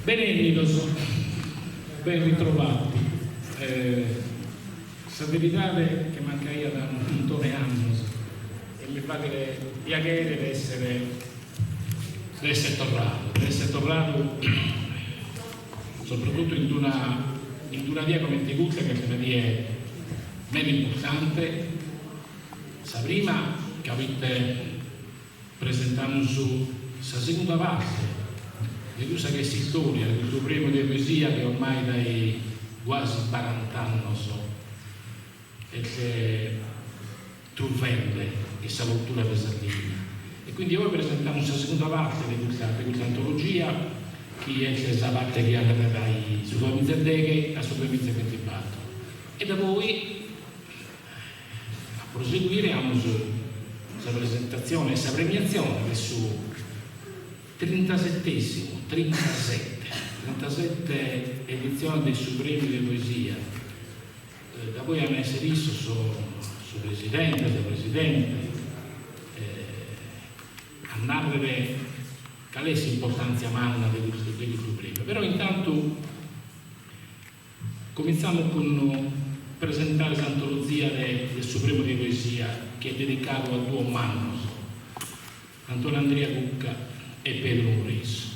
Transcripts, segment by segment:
Bene, Nidos, ben ritrovati. Sapete che mancaia da un tone anni e mi fa piacere di essere tornato soprattutto in una via come Teguccia, che è una via meno importante. Prima che avete presentato su questa seconda parte di questa che è storia, del suo premio di poesia che ormai dai quasi 40 anni e che tu vende questa cultura pesartina. E quindi ora presentiamo questa seconda parte di questa antologia, che è questa parte che andrà dai suoi 2010 a suoi 2024. E da voi a proseguire questa presentazione, questa premiazione del suo 37 edizione del suo premio di poesia. Da voi hanno inserito suo presidente, a narrare qual è l'importanza manna di questo premio. Però intanto cominciamo con presentare l'antologia del suo premio di poesia, che è dedicato a due mannos, Antonio Andrea Cucca e Pedro Moreso.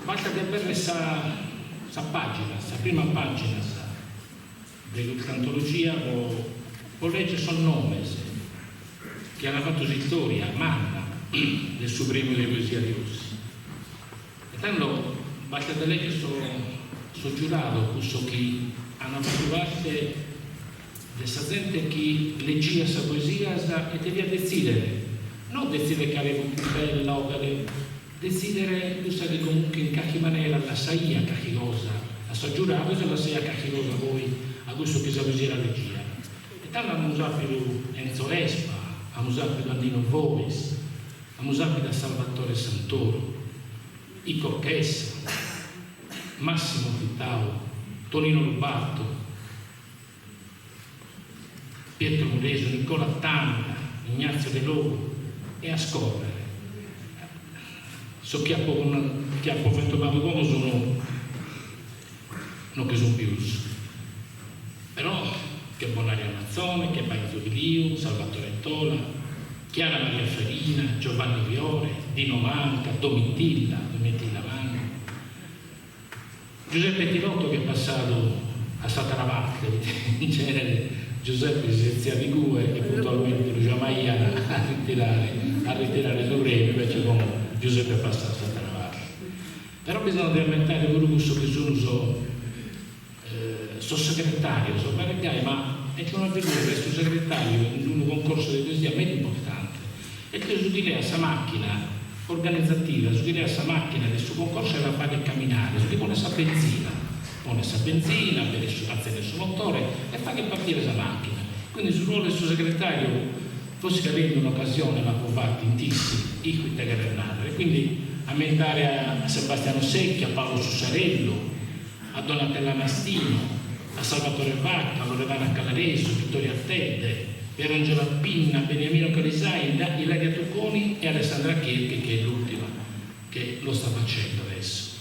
Basta che per questa prima pagina di questa antologia può leggere il nome che hanno fatto storia manna del suo premio di poesia di Rossi. E tanto basta che leggere sul giurato questo che hanno fatto parte di questa gente che leggia questa poesia e deve decidere. Non decidere che avevo più bella o che decidere che comunque in qualche maniera la saia qualche cosa, la so giurato se la saia qualche cosa voi a questo che sapete la regia. E tanto hanno usato Enzo Espa, hanno usato Landino Voves, hanno usato da Salvatore Santoro, Ico Chessa, Massimo Fittao, Tonino Rubato, Pietro Moreso, Nicola Tanga, Ignazio De Logo, e a scorrere. So che a poco fatto come sono più. Però che Bonaria Mazzone, che Paizzo Vilio, Salvatore Tola, Chiara Maria Farina, Giovanni Viore, Dino Manca, Domitilla Manca, Giuseppe Tirotto, che è passato a Sataravatte, in genere Giuseppe si abigue e puntualmente lo chiama a ritirare il suo premio, invece come Giuseppe è passato a Sataravatte. Però bisogna aumentare quello che sono segretario, ma è che una figura che questo segretario in un concorso di poesia molto importante e che su di lei questa macchina organizzativa, su di lei questa macchina del suo concorso era fare camminare, su di pone questa benzina per il suo motore e fa che partire questa macchina. Quindi sul ruolo del suo segretario forse che avendo un'occasione la può fare in tissi, equita che renare. Quindi aumentare a Sebastiano Secchi, a Paolo Sussarello, a Donatella Mastino, a Salvatore Vacca, a Loredana Calareso, Vittorio Attende, Pierangelo Pinna, Beniamino Calisai, Ilaria Tucconi e Alessandra Chierche, che è l'ultima che lo sta facendo adesso.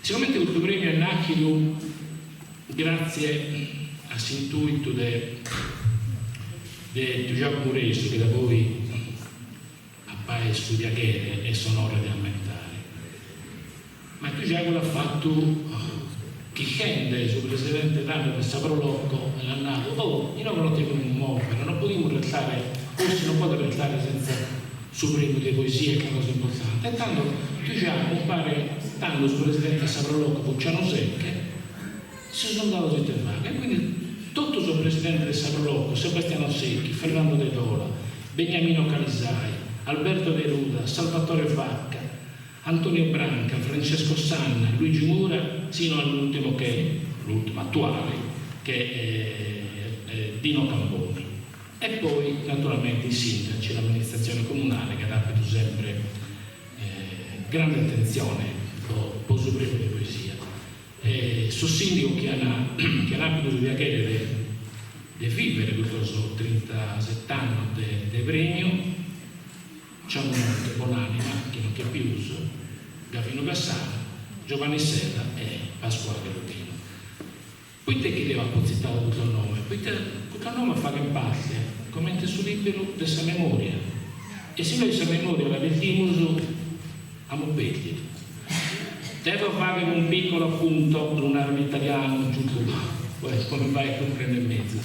Sicuramente questo premio è nato grazie all'intuito di Giacomo Moreso, che da voi appare studiare e sonore di aumentare. Ma Giacomo l'ha fatto che scende sul presidente d'anno del Saprolocco e l'ha nato, io non lo tengo in un morfero, non possiamo restare, forse non può restare senza sul premio di poesia, che è una cosa importante. E tanto Giacomo pare, tanto sul presidente Saprolocco, Pucciano Secche, si sono dato tutte le varie. E quindi tutto sul presidente del Saprolocco, Sebastiano Secchi, Fernando De Dola, Beniamino Calisai, Alberto De Ruda, Salvatore Vacca, Antonio Branca, Francesco Sanna, Luigi Mura, sino all'ultimo attuale, che è Dino Camponi. E poi naturalmente i sindaci, l'amministrazione comunale, che ha dato sempre grande attenzione al suo premio di poesia. Sul sindaco che ha avuto di piacere di vivere questo 37 anni di premio, c'è un monte buonanima che non è più uso, Gavino Cassano, Giovanni Serra e Pasquale Lupino. Poi te chiedeva a Pozzittava tutto il nome, poi tutto il nome fa che parte, come su libero della memoria. E se noi questa memoria la vediamo a Mobbetti. Devo fare un piccolo appunto di un arabo italiano, giusto come vai a comprendere in mezzo,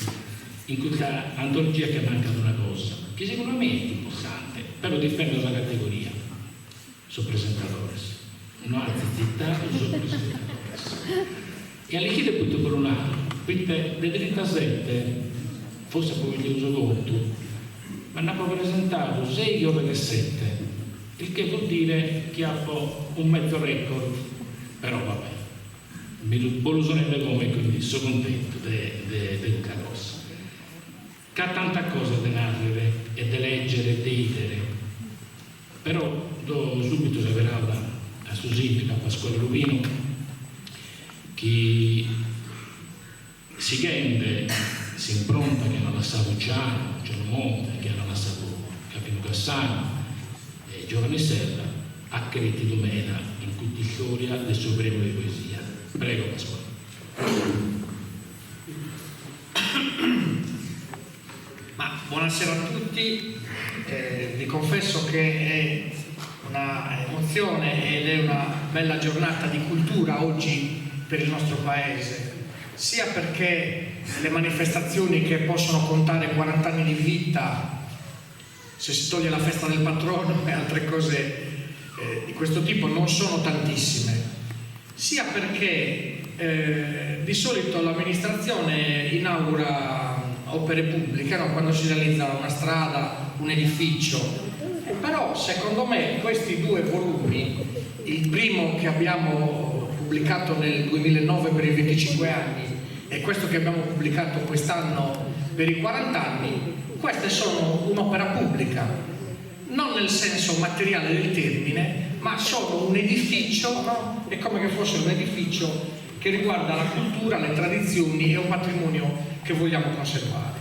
in questa antologia che manca di una cosa, che secondo me è importante, però dipende dalla categoria, sono presentatores, no altre città, sono presentatores. E all'Ichide tutto per un anno, quindi del 37, forse poi gli uso conto, ma hanno presentato 6 ore e 7, il che vuol dire che ha un mezzo record, però vabbè, mi lo sono come, quindi sono contento di questa cosa. Che ha tanta cosa da narrare e da leggere e da idere, però do subito la parola a Susinto, a Pasquale Lupino, che si rende, si impronta che hanno lasciato Ciano, Giorno Monte, che hanno lasciato Gavino Cassano e Giovanni Serra, a Creti Domena in tutta storia del Supremo di Poesia. Prego Pasquale. Buonasera a tutti, vi confesso che è una emozione ed è una bella giornata di cultura oggi per il nostro paese, sia perché le manifestazioni che possono contare 40 anni di vita, se si toglie la festa del patrono e altre cose di questo tipo, non sono tantissime, sia perché di solito l'amministrazione inaugura opere pubbliche, no? Quando si realizza una strada, un edificio, però secondo me questi 2 volumi, il primo che abbiamo pubblicato nel 2009 per i 25 anni e questo che abbiamo pubblicato quest'anno per i 40 anni, queste sono un'opera pubblica, non nel senso materiale del termine, ma sono un edificio, no? È come che fosse un edificio che riguarda la cultura, le tradizioni e un patrimonio che vogliamo conservare.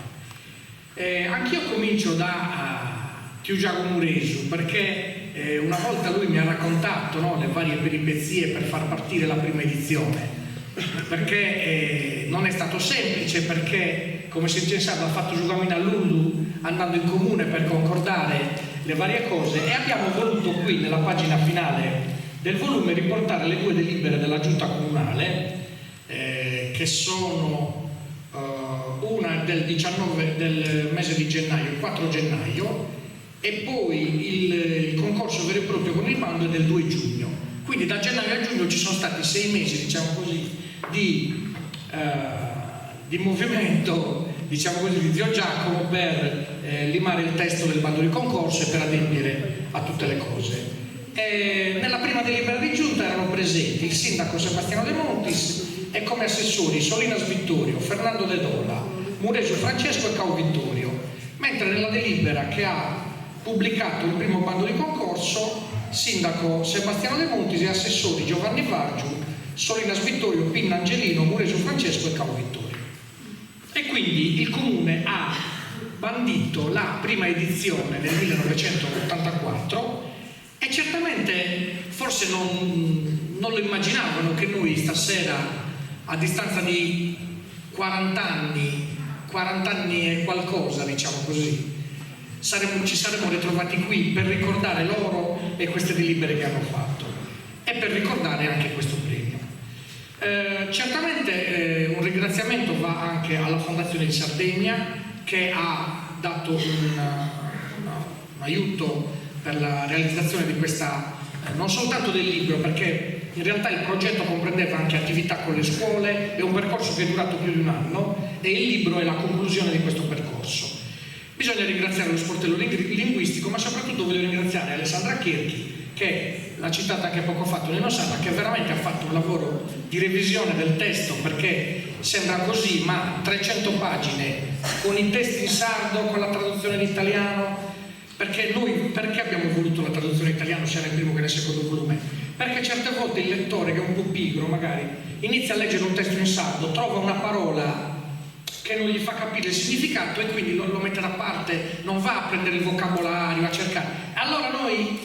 Anch'io comincio da Tiugiago Muresu, perché una volta lui mi ha raccontato, no, le varie peripezie per far partire la prima edizione, perché non è stato semplice, perché come si pensava ha fatto giocamino a Lullu andando in comune per concordare le varie cose, e abbiamo voluto qui nella pagina finale del volume riportare le 2 delibere della giunta comunale, che sono una del mese di gennaio, il 4 gennaio, e poi il concorso vero e proprio con il bando è del 2 giugno. Quindi da gennaio a giugno ci sono stati 6 mesi, diciamo così, di movimento, diciamo così, di zio Giacomo per limare il testo del bando di concorso e per adempiere a tutte le cose. Nella prima delibera di giunta erano presenti il sindaco Sebastiano De Montis e come assessori Solinas Vittorio, Fernando De Dola, Muresu Francesco e Cao Vittorio, mentre nella delibera che ha pubblicato il primo bando di concorso sindaco Sebastiano De Montis e assessori Giovanni Vargiu, Solinas Vittorio, Pinna Angelino, Muresu Francesco e Cao Vittorio. E quindi il comune ha bandito la prima edizione nel 1984 e certamente forse non lo immaginavano che noi stasera, a distanza di 40 anni e qualcosa, diciamo così, ci saremmo ritrovati qui per ricordare loro e queste delibere che hanno fatto e per ricordare anche questo premio. Certamente un ringraziamento va anche alla Fondazione di Sardegna, che ha dato un aiuto per la realizzazione di questa, non soltanto del libro, perché in realtà il progetto comprendeva anche attività con le scuole, è un percorso che è durato più di un anno e il libro è la conclusione di questo percorso. Bisogna ringraziare lo sportello linguistico, ma soprattutto voglio ringraziare Alessandra Cherchi, che l'ha citata anche poco fa Tonino Sala, che veramente ha fatto un lavoro di revisione del testo, perché sembra così, ma 300 pagine con i testi in sardo, con la traduzione in italiano. Perché abbiamo voluto la traduzione in italiano sia nel primo che nel secondo volume? Perché certe volte il lettore, che è un po' pigro magari, inizia a leggere un testo in sardo, trova una parola che non gli fa capire il significato e quindi lo mette da parte, non va a prendere il vocabolario, a cercare. Allora noi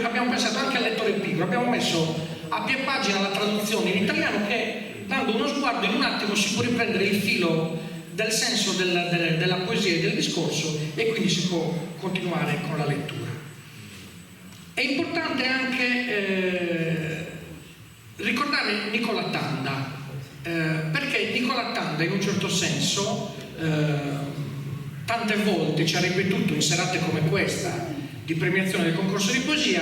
abbiamo pensato anche al lettore piccolo, abbiamo messo a pie pagina la traduzione in italiano che, dando uno sguardo, in un attimo si può riprendere il filo del senso della poesia e del discorso, e quindi si può continuare con la lettura. È importante anche ricordare Nicola Tanda, perché Nicola Tanda in un certo senso tante volte ci ha ripetuto in serate come questa di premiazione del concorso di poesia,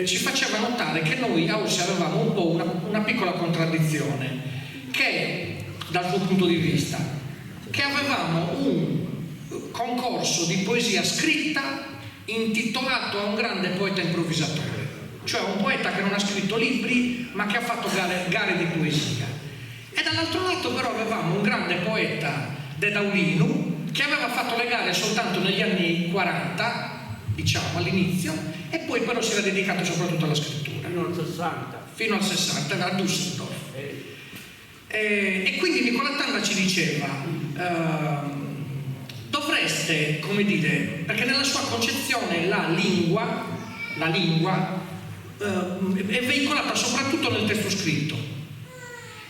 ci faceva notare che noi a Ossi avevamo un po' una piccola contraddizione, che dal suo punto di vista, che avevamo un concorso di poesia scritta intitolato a un grande poeta improvvisatore, cioè un poeta che non ha scritto libri ma che ha fatto gare di poesia, e dall'altro lato però avevamo un grande poeta De Daulinu che aveva fatto le gare soltanto negli anni 40, diciamo all'inizio, e poi però si era dedicato soprattutto alla scrittura fino al 60 a Düsseldorf. E quindi Nicola Tanda ci diceva dovreste, come dire, perché nella sua concezione la lingua è veicolata soprattutto nel testo scritto.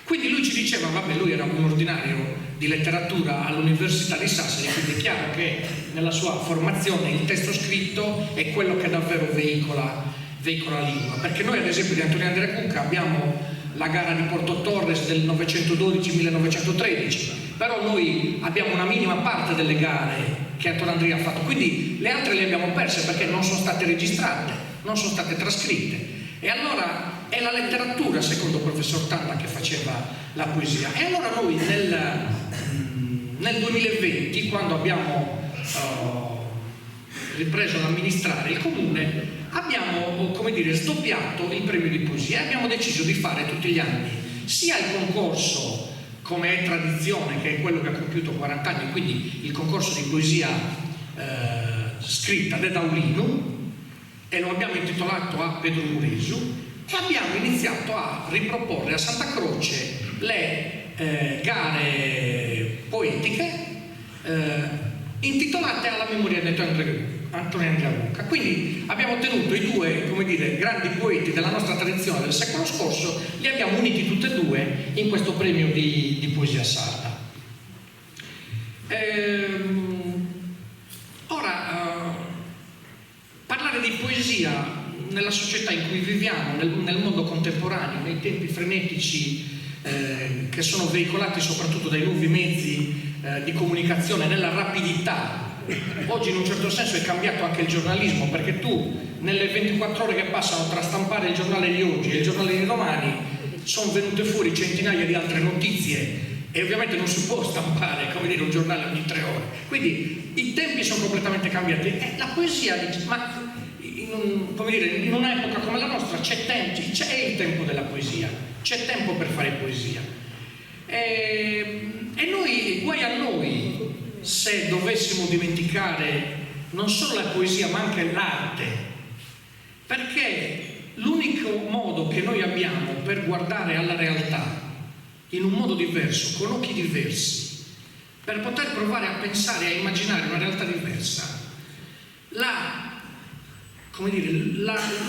Quindi lui ci diceva, vabbè, lui era un ordinario di letteratura all'Università di Sassari, quindi è chiaro che nella sua formazione il testo scritto è quello che davvero veicola la lingua, perché noi ad esempio di Antonio Andrea Cucca abbiamo la gara di Porto Torres del 1912-1913, però noi abbiamo una minima parte delle gare che Antonio Andrea ha fatto, quindi le altre le abbiamo perse perché non sono state registrate, non sono state trascritte. E allora è la letteratura, secondo il professor Tanda, che faceva la poesia. E allora noi nel 2020, quando abbiamo ripreso ad amministrare il comune, abbiamo, come dire, sdoppiato il premio di poesia e abbiamo deciso di fare tutti gli anni sia il concorso, come è tradizione, che è quello che ha compiuto 40 anni, quindi il concorso di poesia scritta De Daulinu, e lo abbiamo intitolato a Pedro Muresu, e abbiamo iniziato a riproporre a Santa Croce le gare poetiche intitolate alla memoria di Antonio Andrea Cucca. Quindi abbiamo tenuto i due, come dire, grandi poeti della nostra tradizione del secolo scorso, li abbiamo uniti tutti e due in questo premio di poesia sarda. Parlare di poesia nella società in cui viviamo, nel mondo contemporaneo, nei tempi frenetici che sono veicolati soprattutto dai nuovi mezzi di comunicazione, nella rapidità. Oggi in un certo senso è cambiato anche il giornalismo, perché tu nelle 24 ore che passano tra stampare il giornale di oggi e il giornale di domani sono venute fuori centinaia di altre notizie, e ovviamente non si può stampare, come dire, un giornale ogni 3 ore. Quindi i tempi sono completamente cambiati, e la poesia, ma come dire, in un'epoca come la nostra c'è il tempo della poesia, c'è tempo per fare poesia, e noi, guai a noi se dovessimo dimenticare non solo la poesia ma anche l'arte, perché l'unico modo che noi abbiamo per guardare alla realtà in un modo diverso, con occhi diversi, per poter provare a pensare, a immaginare una realtà diversa,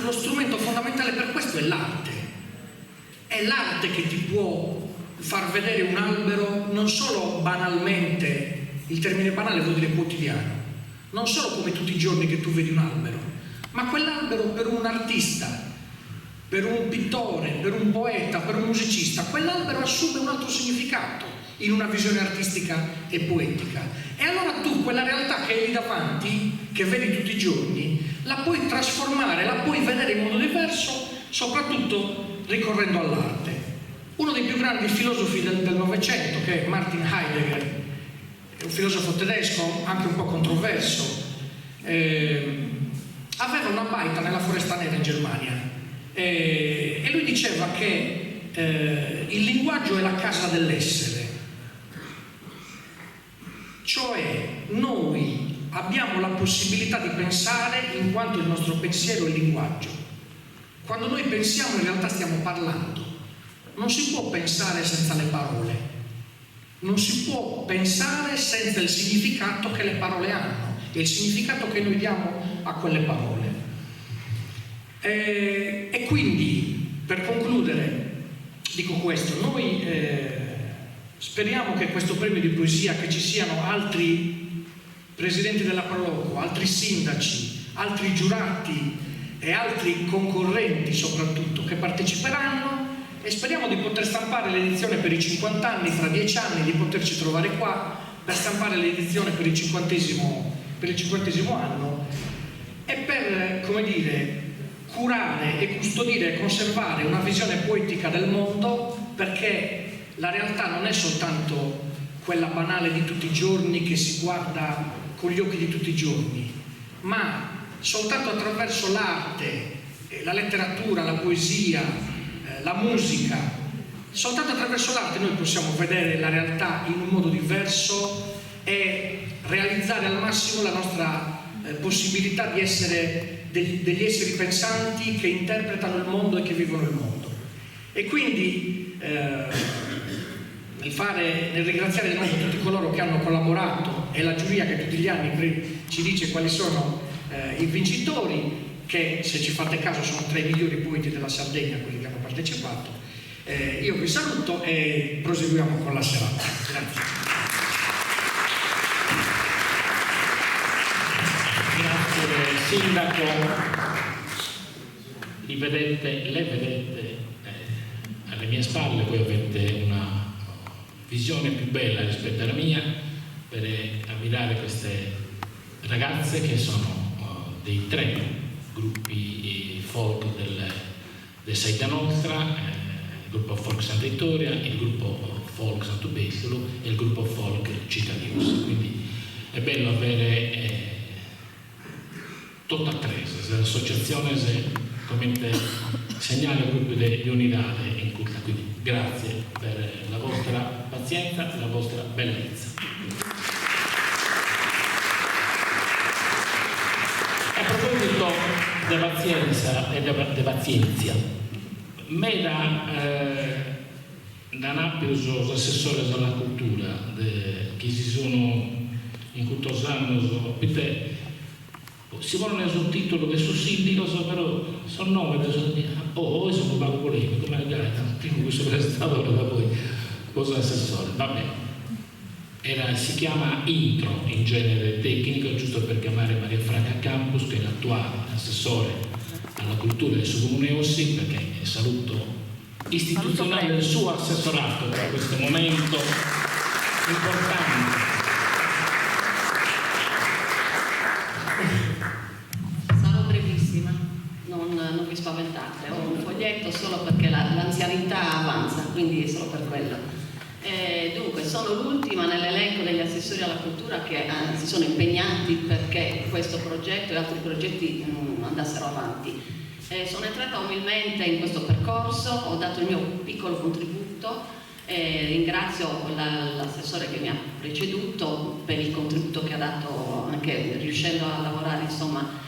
lo strumento fondamentale per questo è l'arte. È l'arte che ti può far vedere un albero non solo banalmente, il termine banale vuol dire quotidiano, non solo come tutti i giorni che tu vedi un albero, ma quell'albero per un artista, per un pittore, per un poeta, per un musicista, quell'albero assume un altro significato in una visione artistica e poetica. E allora tu quella realtà che hai lì davanti, che vedi tutti i giorni, la puoi trasformare, la puoi vedere in modo diverso, soprattutto ricorrendo all'arte. Uno dei più grandi filosofi del Novecento, che è Martin Heidegger, è un filosofo tedesco anche un po' controverso, aveva una baita nella Foresta Nera in Germania, e lui diceva che il linguaggio è la casa dell'essere, cioè noi abbiamo la possibilità di pensare in quanto il nostro pensiero è il linguaggio. Quando noi pensiamo in realtà stiamo parlando. Non si può pensare senza le parole, non si può pensare senza il significato che le parole hanno e il significato che noi diamo a quelle parole. E quindi, per concludere, dico questo: noi speriamo che questo premio di poesia, che ci siano altri presidenti della Proloco, altri sindaci, altri giurati e altri concorrenti soprattutto che parteciperanno, e speriamo di poter stampare l'edizione per i 50 anni, fra 10 anni di poterci trovare qua per stampare l'edizione per il 50° anno, e per, come dire, curare e custodire e conservare una visione poetica del mondo, perché la realtà non è soltanto quella banale di tutti i giorni che si guarda con gli occhi di tutti i giorni, ma soltanto attraverso l'arte, la letteratura, la poesia, la musica, soltanto attraverso l'arte noi possiamo vedere la realtà in un modo diverso e realizzare al massimo la nostra possibilità di essere degli esseri pensanti che interpretano il mondo e che vivono il mondo. E quindi nel ringraziare di nuovo tutti coloro che hanno collaborato, e la giuria che tutti gli anni ci dice quali sono i vincitori, che se ci fate caso sono tra i migliori poeti della Sardegna, quelli che hanno partecipato. Io vi saluto e proseguiamo con la serata. Grazie. Grazie Sindaco. Le vedete alle mie spalle, voi avete una visione più bella rispetto alla mia per ammirare queste ragazze che sono dei 3 gruppi folk del Saita Nostra, il gruppo folk Santa Vittoria, il gruppo folk Santo Bestolo e il gruppo folk Cittadius. Quindi è bello avere tutta l'associazione come segnale gruppo di unità in cultura. Quindi grazie per la vostra pazienza e la vostra bellezza. A proposito di pazienza e di pazienza, me da Napoli l'assessore della cultura che si sono in questo anno si vuole un titolo che sono sindaco, però sono nome sono un po' polemico, come prima questo presentatore da poi cosa assessore, va bene. Si chiama intro in genere tecnico, giusto per chiamare Maria Franca Campus, che è l'attuale assessore alla cultura del suo comune Ossi, perché è saluto istituzionale del suo assessorato per questo momento importante. Sarò brevissima, non vi spaventate, ho un foglietto solo perché l'anzianità avanza, quindi è solo per quello. Dunque, sono l'ultima nell'elenco degli assessori alla cultura che si sono impegnati perché questo progetto e altri progetti andassero avanti. Sono entrata umilmente in questo percorso, ho dato il mio piccolo contributo, ringrazio l'assessore che mi ha preceduto per il contributo che ha dato, anche riuscendo a lavorare insomma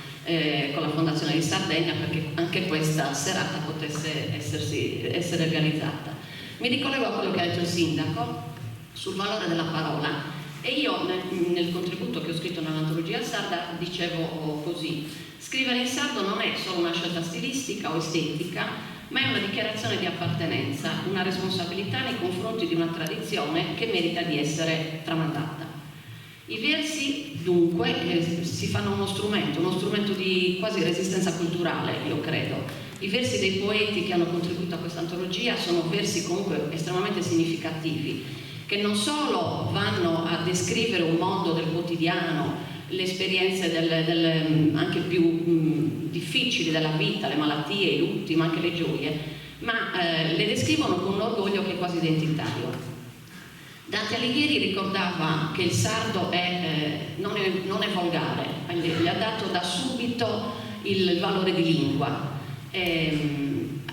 con la Fondazione di Sardegna, perché anche questa serata potesse essere realizzata. Mi ricollego a quello che ha detto il sindaco sul valore della parola, e io nel contributo che ho scritto nell'antologia sarda dicevo così: scrivere in sardo non è solo una scelta stilistica o estetica, ma è una dichiarazione di appartenenza, una responsabilità nei confronti di una tradizione che merita di essere tramandata. I versi dunque si fanno uno strumento di quasi resistenza culturale, io credo. I versi dei poeti che hanno contribuito a questa antologia sono versi comunque estremamente significativi, che non solo vanno a descrivere un mondo del quotidiano, le esperienze anche più difficili della vita, le malattie, i lutti, ma anche le gioie, ma le descrivono con un orgoglio che è quasi identitario. Dante Alighieri ricordava che il sardo non è volgare, gli ha dato da subito il valore di lingua.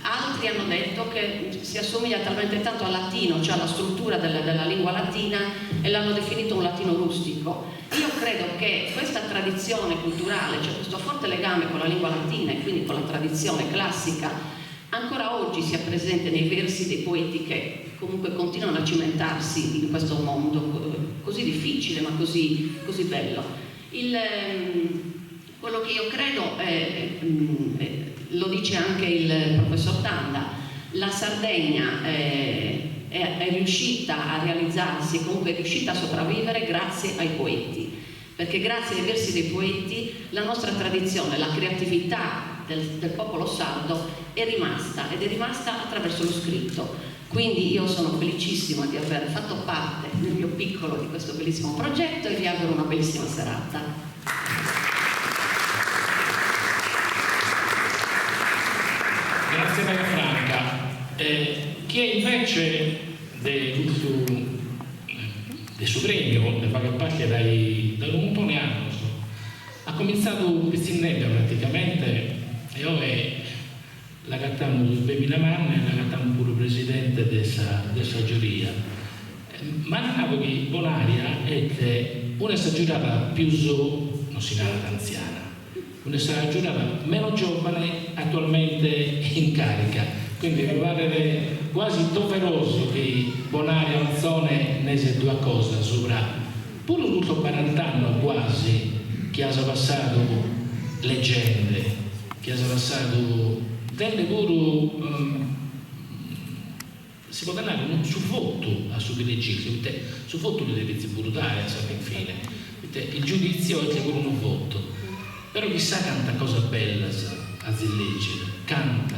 Altri hanno detto che si assomiglia talmente tanto al latino, cioè alla struttura della lingua latina, e l'hanno definito un latino rustico. Io credo che questa tradizione culturale, cioè questo forte legame con la lingua latina e quindi con la tradizione classica, ancora oggi sia presente nei versi dei poeti che comunque continuano a cimentarsi in questo mondo così difficile ma così bello. Quello che io credo lo dice anche il professor Tanda, la Sardegna è riuscita a realizzarsi, comunque è riuscita a sopravvivere grazie ai poeti, perché grazie ai versi dei poeti la nostra tradizione, la creatività del popolo sardo è rimasta, ed è rimasta attraverso lo scritto. Quindi io sono felicissima di aver fatto parte nel mio piccolo di questo bellissimo progetto e vi auguro una bellissima serata. Grazie Maria Franca. Chi è invece del suo premio, ne fa parte da un montone anni, ha cominciato piscinetta praticamente e ora la cattano il Bevilaman e la cattano pure il presidente della giuria. Ma Napoli Bonaria è una giurata più non si nata anziana, una giurata meno giovane attualmente in carica, quindi mi pare quasi doveroso che Bonaria Anzone ne sia due cose sopra pure tutto 40 anni quasi che ha passato leggende, che ha passato delle pure si può dare un suffotto a subire suffotto le deve brutare a sapere infine il giudizio è pure un voto, però chissà canta cosa bella a zillegge, canta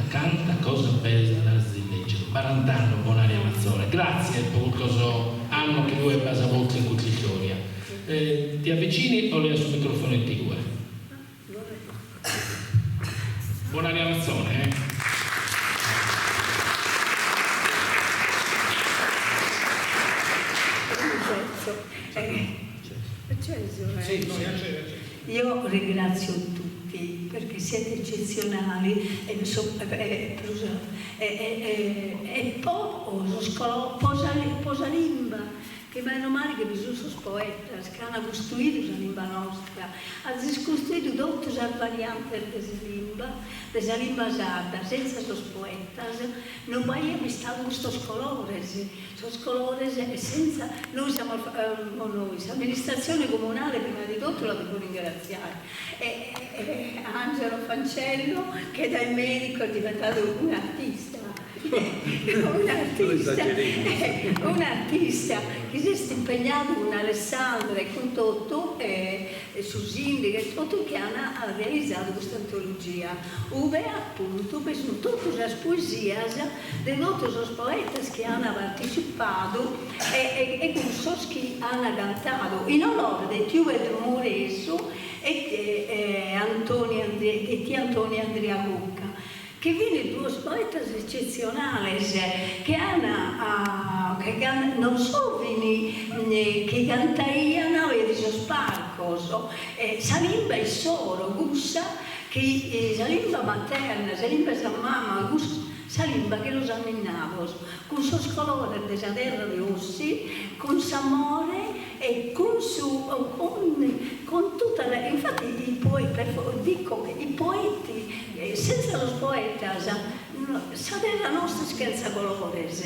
cosa bella a zillegge. 40 anni Bonaria Mazzone, grazie per questo anno che voi avete volta in questa storia. Ti avvicini o lei sul microfono e ti guarda? Bonaria Mazzone, Io ringrazio tutti perché siete eccezionali e poi posalimba che meno male che vi sono poeti che hanno costruito la lingua nostra, hanno costruito tutte le varianti della lingua sarda, senza i poeti, non abbiamo visto questi colori, senza, noi siamo l'amministrazione comunale prima di tutto la devo ringraziare, e Angelo Fancello che da medico è diventato un artista che si è impegnato con Alessandra e con Totto e Susini e Totto che hanno realizzato questa antologia dove appunto sono tutte le poesie di tutti i poeti che hanno partecipato e con che hanno cantato in onore di Tiuvetro Moreso e di Antonio Andrea Bocca, che viene due poeti eccezionali che hanno non solo che cantavano e di sparco, salimba il soro, gussa, che salimba materna, salimba sa mamma, gussa, salimba che lo esaminavo con suo colore della terra di ossi, con s'amore e con tutta la... Infatti dico che i poeti, senza lo poeta, sa della nostra scherza colores,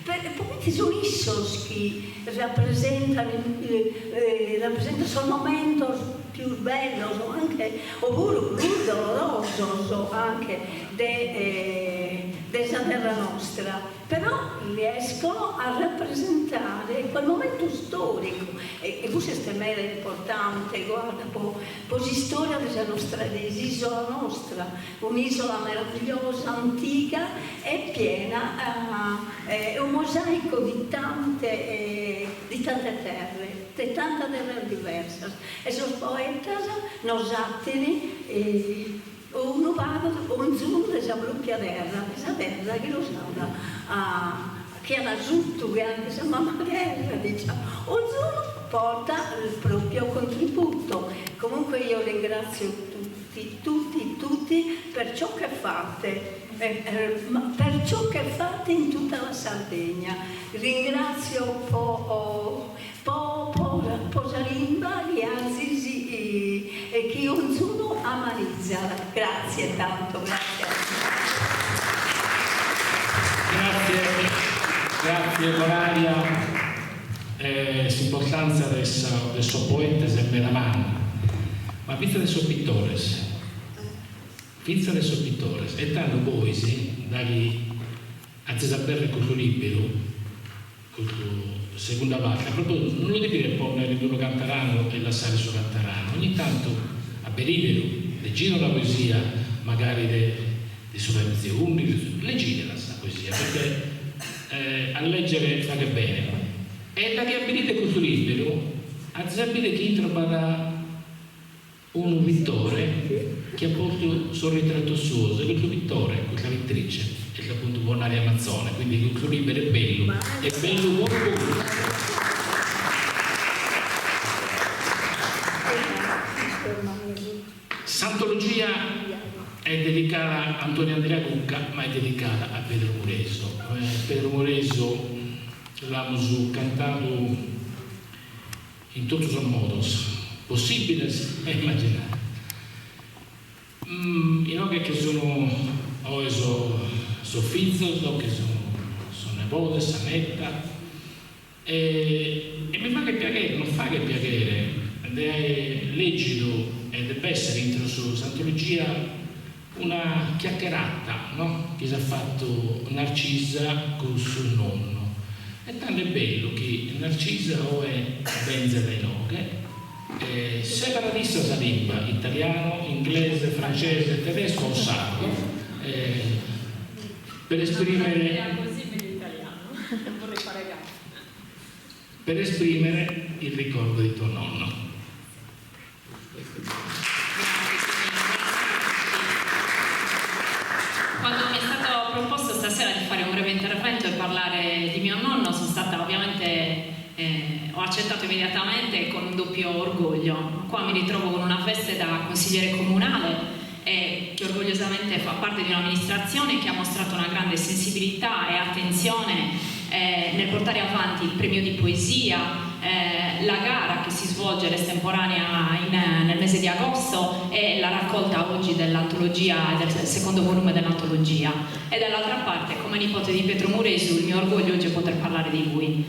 perché sono issos che rappresentano il momento più bello, anche, oppure più doloroso anche della terra nostra, però riescono a rappresentare quel momento storico e questo è mera importante, guarda, poi storia della nostra dell'isola nostra, un'isola meravigliosa, antica e piena, è un mosaico di tante terre, di tante terre diverse, e sono poeti, nos attini, uno va, un giorno della propria terra, questa terra che lo sa, che ha raggiunto anche sa mamma terra, diciamo, ognuno porta il proprio contributo. Comunque io ringrazio tutti per ciò che fate. Per ciò che fate in tutta la Sardegna. Ringrazio Posalimba, gli Azizi e chi ognuno amanizza. Grazie tanto, grazie. Grazie Bonaria, l'importanza del suo poeta è sempre la mano, ma vista del suo pittore. Finza de sos pittores, e tanto poesi, dagli a Cesarberre culto libero, seconda parte, proprio non lo devi rispondere di uno cantarano e lasciare suo cantarano, ogni tanto a Belibero, leggino la poesia, magari di Soverzio Umbri, leggite la poesia, perché a leggere fa che bene. E da che abilite culto libero, a sapere chi troverà un pittore che ha portato sul ritratto suo, questo pittore, questa pittrice, è appunto Bonaria Mazzone, quindi il culto libero è bello buono. Santologia è dedicata a Antonio Andrea Cucca, ma è dedicata a Pedro Mureso. Pedro Mureso l'abbiamo cantato in tutti i modi possibili e immaginare. Io che sono figlio, che sono nipote, sanetta, e mi fa che piacere, non fa che piacere, ed è leggido e deve essere dentro su Santologia una chiacchierata, no? Che si è fatto Narcisa con suo nonno. E tanto è bello che Narcisa è benza dai noghe, separatista la lingua, italiano, inglese, francese, tedesco, un sacco, per esprimere vorrei fare gatto. Per esprimere il ricordo di tuo nonno. Quando mi è stato proposto stasera di fare un breve intervento e parlare di mio nonno, sono stata ovviamente, ho accettato immediatamente con un doppio orgoglio. Qua mi ritrovo con una veste da consigliere comunale che orgogliosamente fa parte di un'amministrazione che ha mostrato una grande sensibilità e attenzione nel portare avanti il premio di poesia, la gara che si svolge l'estemporanea nel mese di agosto e la raccolta oggi dell'antologia, del secondo volume dell'antologia. E dall'altra parte, come nipote di Pietro Muresu, il mio orgoglio oggi è poter parlare di lui.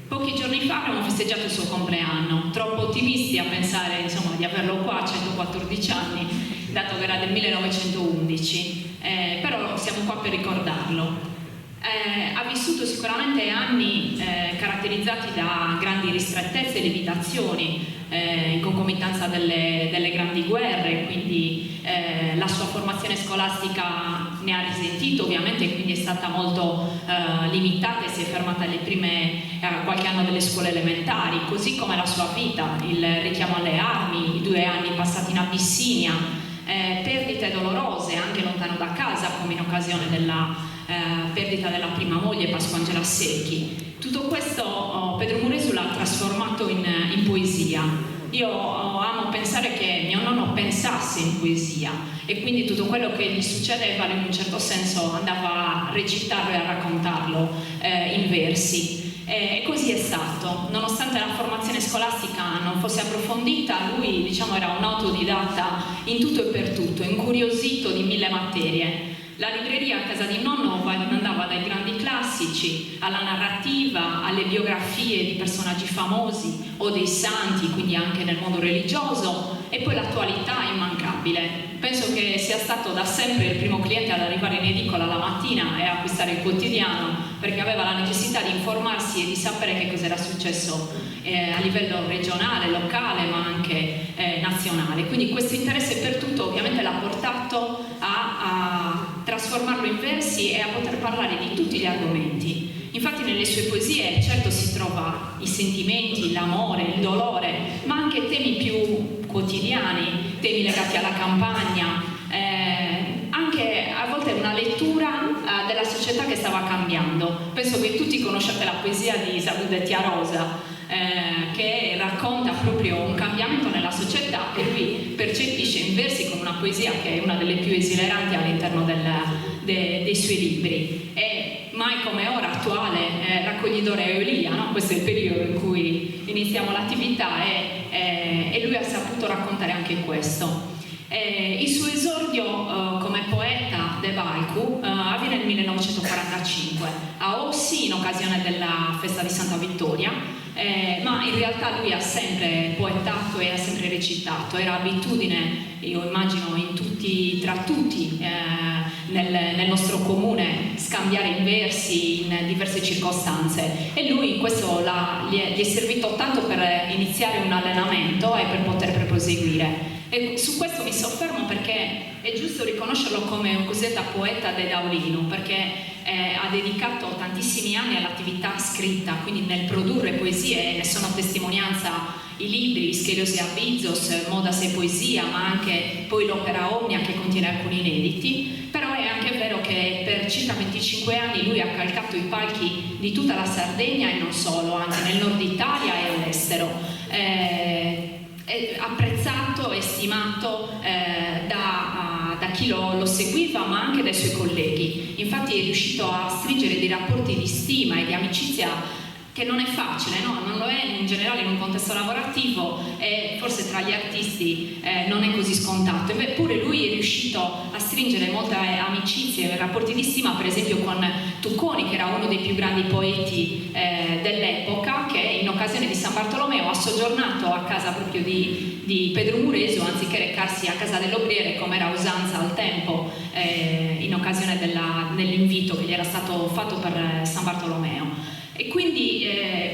Pochi giorni fa abbiamo festeggiato il suo compleanno, troppo ottimisti a pensare insomma, di averlo qua a 114 anni, dato che era del 1911, però siamo qua per ricordarlo. Ha vissuto sicuramente anni caratterizzati da grandi ristrettezze e limitazioni, in concomitanza delle grandi guerre, quindi la sua formazione scolastica ne ha risentito ovviamente, quindi è stata molto limitata e si è fermata alle prime qualche anno delle scuole elementari, così come la sua vita, il richiamo alle armi, i 2 anni passati in Abissinia, perdite dolorose anche lontano da casa, come in occasione della perdita della prima moglie Pasquangela Secchi. Tutto questo Pedro Muresu l'ha trasformato in poesia. Io amo pensare che mio nonno pensasse in poesia e quindi tutto quello che gli succedeva in un certo senso andava a recitarlo e a raccontarlo in versi. E così è stato. Nonostante la formazione scolastica non fosse approfondita, lui era un autodidatta in tutto e per tutto, incuriosito di 1000 materie. La libreria a casa di nonno andava dai grandi classici alla narrativa, alle biografie di personaggi famosi o dei santi, quindi anche nel mondo religioso, e poi l'attualità immancabile. Penso che sia stato da sempre il primo cliente ad arrivare in edicola la mattina e acquistare il quotidiano, perché aveva la necessità di informarsi e di sapere che cosa era successo a livello regionale, locale, ma anche nazionale. Quindi questo interesse per tutto ovviamente l'ha portato a trasformarlo in versi e a poter parlare di tutti gli argomenti. Infatti nelle sue poesie certo si trova i sentimenti, l'amore, il dolore, ma anche temi più quotidiani, temi legati alla campagna, anche a volte una lettura della società che stava cambiando. Penso che tutti conosciate la poesia di Sabudettia Rosa, che racconta proprio un cambiamento nella società e lui percepisce in versi con una poesia che è una delle più esileranti all'interno dei suoi libri. E mai come ora attuale raccoglitore Eolia, no? Questo è il periodo in cui iniziamo l'attività e lui ha saputo raccontare anche questo. Il suo esordio come poeta de Valcu avviene nel 1945 a Ossi in occasione della festa di Santa Vittoria, ma in realtà lui ha sempre poetato e ha sempre recitato. Era abitudine, io immagino tra tutti nel nostro comune, scambiare in versi in diverse circostanze, e lui questo gli è servito tanto per iniziare un allenamento e per poter proseguire. E su questo mi soffermo perché è giusto riconoscerlo come un cosiddetto poeta de Daulino, perché ha dedicato tantissimi anni all'attività scritta, quindi nel produrre poesie. Ne sono testimonianza i libri Schelios e Abizzos, Modas e Poesia, ma anche poi l'opera Omnia, che contiene alcuni inediti. Però è anche vero che per circa 25 anni lui ha calcato i palchi di tutta la Sardegna e non solo, anche nel nord Italia e all'estero. È apprezzato e stimato da chi lo seguiva, ma anche dai suoi colleghi. Infatti è riuscito a stringere dei rapporti di stima e di amicizia che non è facile, no? Non lo è in generale in un contesto lavorativo, e forse tra gli artisti non è così scontato. Eppure lui è riuscito a stringere molte amicizie e rapporti di stima, per esempio con Tucconi, che era uno dei più grandi poeti dell'epoca, che in occasione di San Bartolomeo ha soggiornato a casa proprio di Pedro Mureso, anziché recarsi a casa dell'Obriere come era usanza al tempo, in occasione dell'invito che gli era stato fatto per San Bartolomeo. E quindi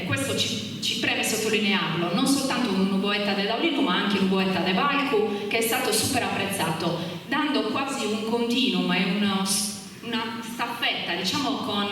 questo ci preme sottolinearlo, non soltanto un poeta de Daulino, ma anche un poeta de Valcu, che è stato super apprezzato, dando quasi un continuum e una staffetta, diciamo, con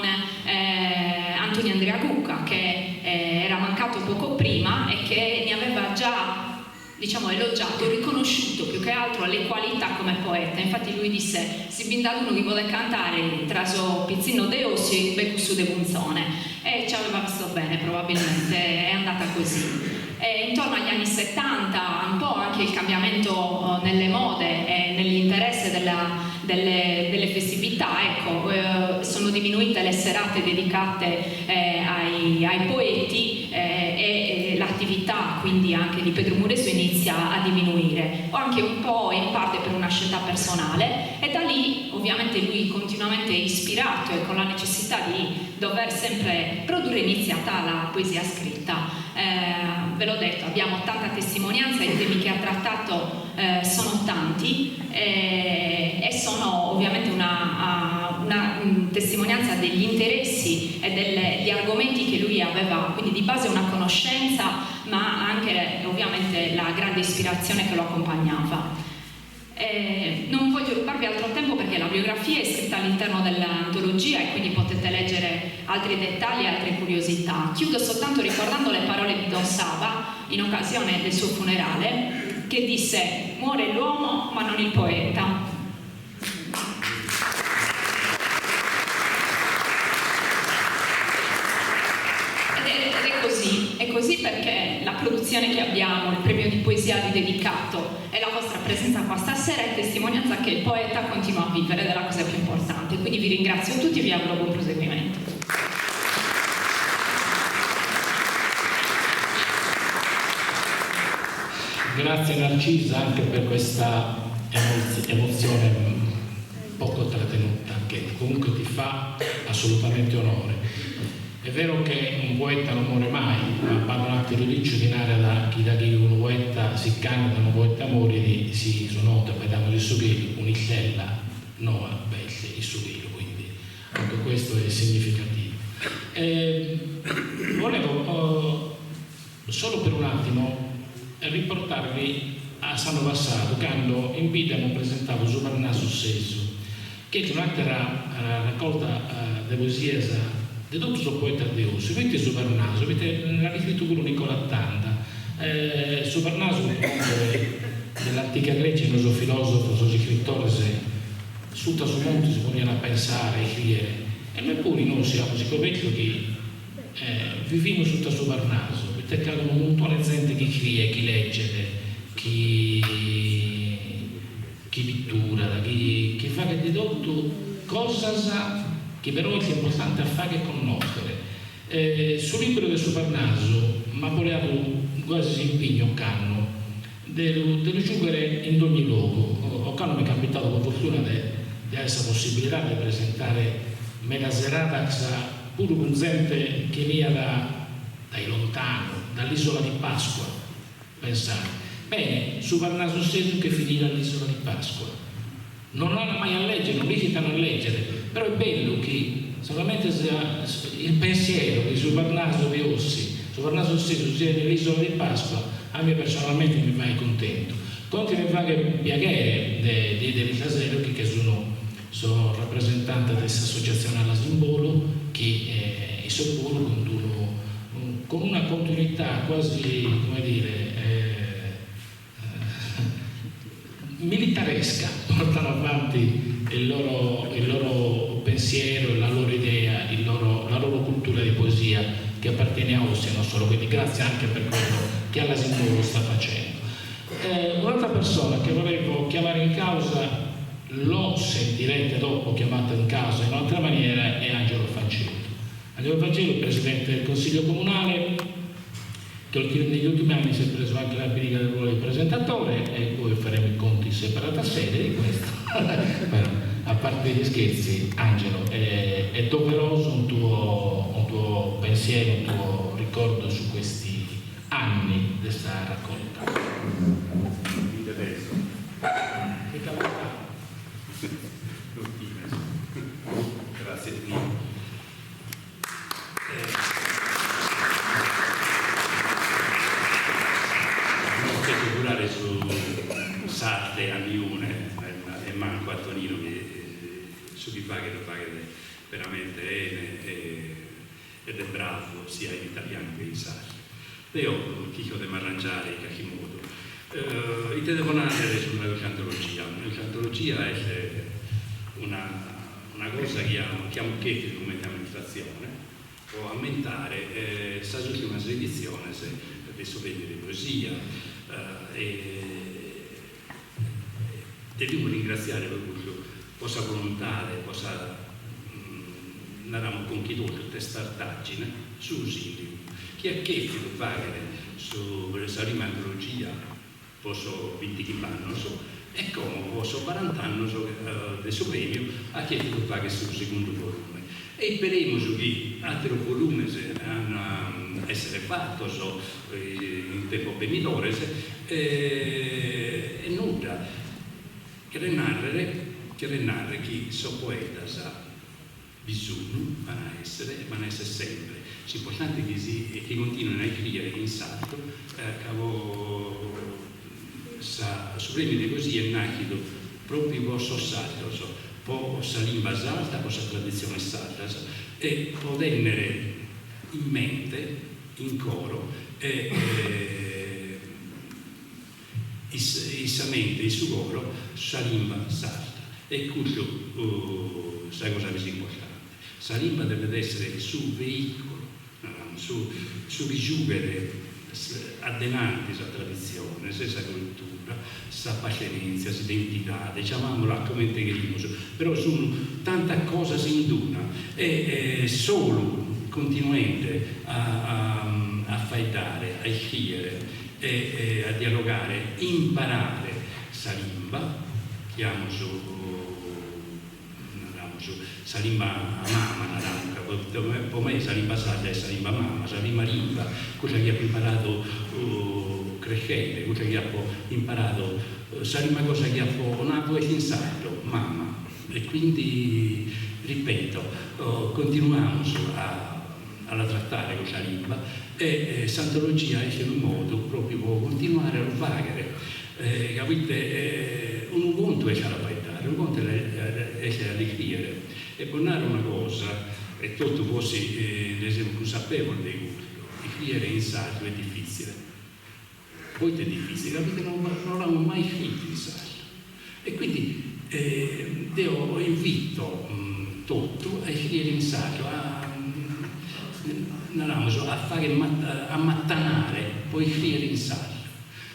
Antonio Andrea Cucca, che era mancato poco prima e che ne aveva già, diciamo, elogiato, riconosciuto più che altro le qualità come poeta. Infatti lui disse: si binda uno che vuole cantare traso pizzino de ossi becco su de bunzone, e ci aveva visto bene, probabilmente è andata così. E intorno agli anni 70 un po' anche il cambiamento nelle mode e nell'interesse delle festività, ecco, sono diminuite le serate dedicate ai poeti, e l'attività quindi anche di Pedro Mureso inizia a diminuire, o anche un po' in parte per una scelta personale, e da lì ovviamente lui continuamente ispirato e con la necessità di dover sempre produrre, iniziata la poesia scritta. Ve l'ho detto, abbiamo tanta testimonianza, i temi che ha trattato sono tanti, e sono ovviamente una testimonianza degli interessi e degli argomenti che lui aveva, quindi di base una conoscenza, ma anche ovviamente la grande ispirazione che lo accompagnava. Non voglio rubarvi altro tempo perché la biografia è scritta all'interno dell'antologia e quindi potete leggere altri dettagli e altre curiosità. Chiudo soltanto ricordando le parole di Don Sava in occasione del suo funerale, che disse: muore l'uomo ma non il poeta. È così perché la produzione che abbiamo, il premio di poesia vi dedicato e la vostra presenza qua stasera è testimonianza che il poeta continua a vivere, ed è la cosa più importante. Quindi vi ringrazio tutti e vi auguro buon proseguimento. Grazie Narcisa anche per questa emozione poco trattenuta, che comunque ti fa assolutamente onore. È vero che un poeta non muore mai, ma abbandonati l'udicio di nare da chi un poeta si canta, un poeta muore, si sono pedamo di subito, un'icella, no, beh, il subito, quindi anche questo è significativo. Volevo solo per un attimo riportarvi a San Vassato, quando in vita mi presentavo Zubarnaso Sesso, che è un'altra raccolta di poesia di tutto il poeta di Ossi. Avete Zubarnaso, l'ha riscritto quello Nicola Tanda. Zubarnaso dell'antica Grecia, il nostro filosofo, il nostro scrittore, su monte si ponevano a pensare, a scrivere. E noi pure noi siamo scoperti che viviamo su Zubarnaso, perché cadono un montone di gente che scrive, chi legge, chi pittura, chi fa che di tutto cosa che però è importante fare e conoscere. Sul libro del Zubarnaso mi ha voleto quasi impegno canno dello giungere in ogni luogo, quando mi è capitato con fortuna di avere questa possibilità di presentare una serata pure con gente che veniva dai lontano, dall'isola di Pasqua, pensate. Bene, su Parnaso stesso che finì all'isola di Pasqua. Non vanno mai a leggere, non rifiutano a leggere, però è bello che solamente il pensiero che su Parnaso stesso sia nell'isola di Pasqua, a me personalmente mi fa contento. Continua a fare piacere di Casello che sono rappresentante di questa associazione alla Simbolo che è sicuro con una continuità quasi, come dire, militaresca, portano avanti il loro pensiero, la loro idea, la loro cultura di poesia che appartiene a Ostia, non solo, quindi grazie anche per quello che alla Simbolo sta facendo. Un'altra persona che volevo chiamare in causa, lo sentirete dopo chiamato in causa in un'altra maniera, è Angelo Fancello. Angelo Fancello, presidente del Consiglio Comunale, che negli ultimi anni si è preso anche la briga del ruolo di presentatore, e poi faremo i conti in separata sede di questo. A parte gli scherzi, Angelo, è doveroso un tuo pensiero, un tuo ricordo su questi anni di questa raccolta. Grazie. Non c'è che curare su Sarde a Lione e manco a Tonino che su chi fa che lo fa veramente ed è bravo sia in italiano che in sardo. Io chi devo arrangiare in qualche modo. I telefonate sulla cantologia. La cantologia è una cosa che abbiamo chiesto come amministrazione o aumentare questa ultima edizione adesso vedi di poesia dobbiamo ringraziare per questo cosa volontà, cosa andiamo con chi tutte queste startaggine su Silvio chi ha chiesto di fare su questa prima antologia posso 20 anni e come posso 40 anni del suo premio ha chiesto di fare sul secondo volume e speriamo che altri volume hanno essere fatto in tempo venitore e nulla che narrare che sono poeta sa bisogno vanno a essere sempre l'importante è che continuino a scrivere in sardo su premio di così è nato proprio posso sardo possa lingua sarda, possa tradizione sarda e può tenere in mente, in coro mente il suo coro sa lingua sarda e questo sai cosa è importante sa lingua deve essere il suo veicolo su ricevere addenanti sa tradizione, sa cultura, sa appartenenza, sa identità, diciamola come integrino, però sono tante cose si induna e solo continuamente a fare, a scrivere e a dialogare, imparare sa lingua, chiamo su salimba mamma, per me salimba sarda e salimba mamma, salimba lingua, cosa che ho imparato crescente, cosa che ho imparato, salimba cosa che ho nato e sensato, mamma. E quindi, ripeto, continuiamo a trattare questa lingua e Santologia è un modo proprio per continuare a fare, capite, un conto è la paitare, un conto è a scrivere. E per dare una cosa, e tutto fossi consapevole di questo, scrivere in sardo è difficile. Poi è difficile, capite, non l'abbiamo mai scritto in sardo. E quindi io invito tutto a scrivere in sardo, a fare ammattanare, poi scrivere in sardo.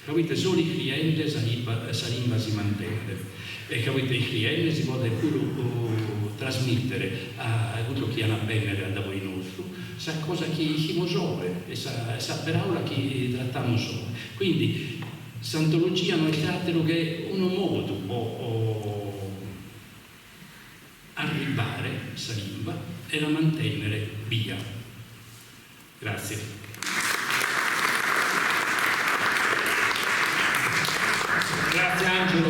Capite, solo i clienti sa lingua si mantiene. E capite, i clienti si può pure trasmettere a quello che hanno bene da voi nostro, sa cosa che siamo sopra e sa per aula che trattiamo sopra. Quindi Santologia non è altro che un modo o arrivare Salimba e la mantenere via. Grazie. Grazie Angelo.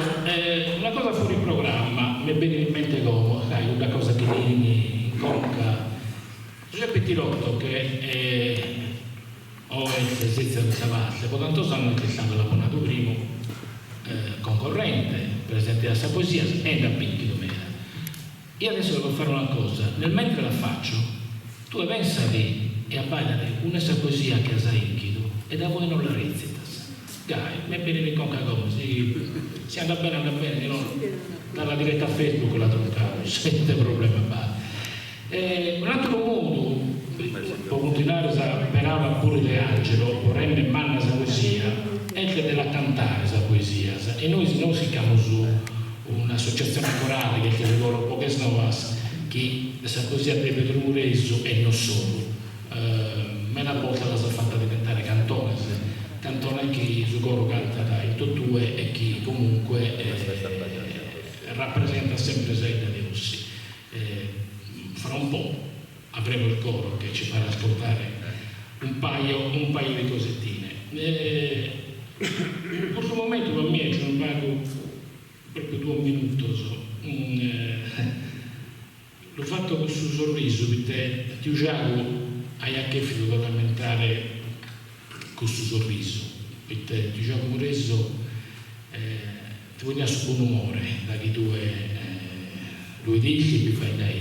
Una cosa fuori programma, mi viene in mente come, sai, una cosa che mi inconca. Giuseppe Tirotto, che è l'esercizio di questa parte, per tanto anni che è stato lavorato primo concorrente, presente alla sua poesia e da Pinchi Domera. Io adesso devo fare una cosa, nel mentre la faccio, tu pensa lì e abbagliare una sua poesia che ha inchido e da voi non la recitas. Dai, mi viene in conca come, si anda bene, no? Dalla diretta a Facebook la troncavo, senza problema. Un altro modo può continuare a sperare pure De Angelo, vorremmo manna sa poesia, è che della cantare sa poesia. E noi siamo su un'associazione corale che lavora poche snovas, che sa poesia deve reso e non solo. Me la volta la sa fatta diventare cantone che su coro canta dai totue e che comunque rappresenta sempre Zeta di Rossi. Fra un po' avremo il coro che ci farà ascoltare un paio di cosettine. In questo momento per me c'è un vago proprio 2 minuti. L'ho fatto con suo sorriso, perché ti usato hai anche finito da lamentare con suo sorriso, perché ti usato un reso ti voglio su buon umore, da chi tu lui dici e mi fai da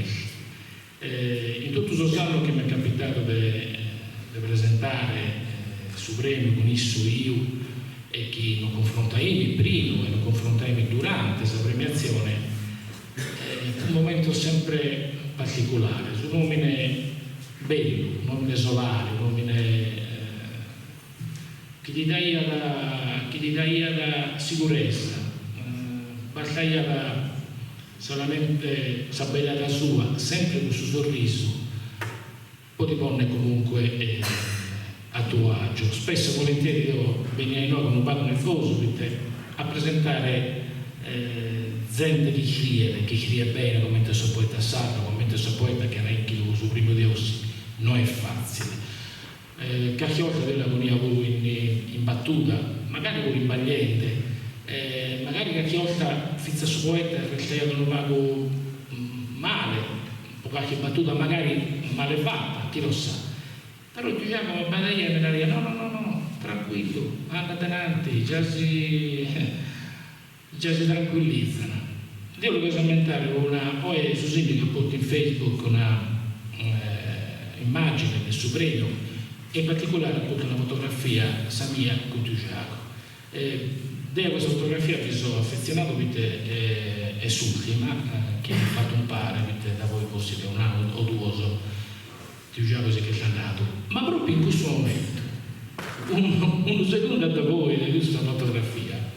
in tutto il anno che mi è capitato di presentare su premio con isso io e chi non confrontai prima e non confrontai durante questa premiazione, un momento sempre particolare, su un nome bello, un nome solare, un nome che gli dai la sicurezza, basta la solamente sapere sua, sempre con il suo sorriso, poi ti pone comunque a tuo agio. Spesso volentieri io venire noi con un pago nervoso a presentare gente che scrive bene, come il suo poeta sardo, come il suo poeta che era anche il primo di Ossi, non è facile. Qualche volta della agonia in battuta, magari pure in bagliente, magari qualche volta fizza su poeta resta un vago male, o qualche battuta magari male fatta, chi lo sa. Però diciamo la battaglia me la dice no, tranquillo, anda avanti, già si tranquillizzano. Io lo voglio commentare poi su sito che porto in Facebook una immagine del suo premio, e in particolare appunto una fotografia Samia con Giacomo. Da questa fotografia mi sono affezionato perché è l'ultima che mi ha fatto un pare, perché da voi possibile un anno o 2 di Giacomo che è andato, ma proprio in questo momento, un secondo da voi di questa fotografia,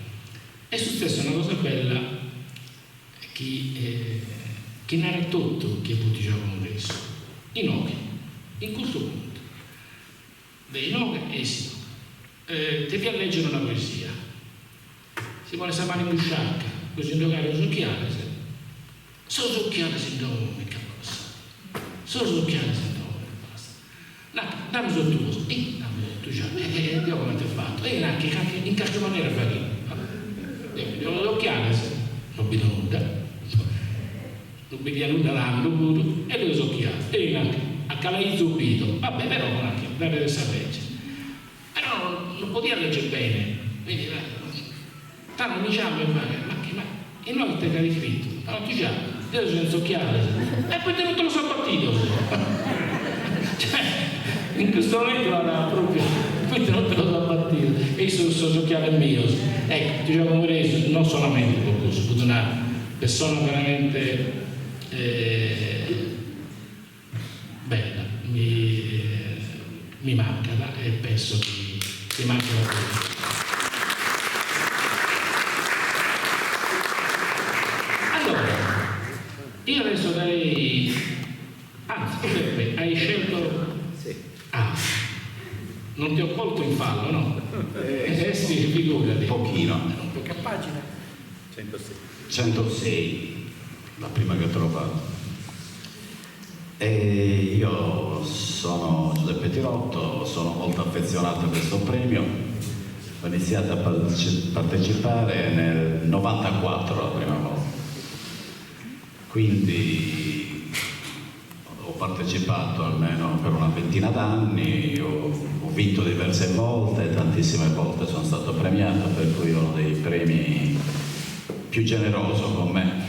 è successa una cosa bella che narra tutto che può Giacomo reso. In questo punto. Dei nove e sì. Devi leggere una poesia. Si vuole sapere in busciacca, così indogare un occhiale. Solo occhiale si indogare mica cosa. Solo occhiale si indogare basta. Dammi sotto tu già. Dio come ti ho fatto. E anche in qualche maniera farina. L'occhiale non vedo nulla. Non vedo nulla l'anno pure. E le occhiali. E anche a calare subito. Vabbè, però non anche dare del sapere. Però non poteva leggere bene. Vedi, tanto diciamo ma e noi te l'hai scritto, ma non diciamo, io sono senza occhiali e poi non te lo so partito. Cioè, in questo momento era proprio, poi non te lo so partito e io sono occhiali mio. Ecco, diciamo reso non solamente per questo, per una persona veramente bella, mi manca e penso che manca la cosa. Io adesso darei, anzi Giuseppe, hai scelto Non ti ho colto in fallo, no? Sì, figurati. Un pochino. Che pagina? 106, la prima che ho trovato. E io sono Giuseppe Tirotto, sono molto affezionato a questo premio. Ho iniziato a partecipare nel 94 la prima volta. Quindi ho partecipato almeno per una ventina d'anni, ho vinto diverse volte, tantissime volte sono stato premiato, per cui ho dei premi più generoso con me.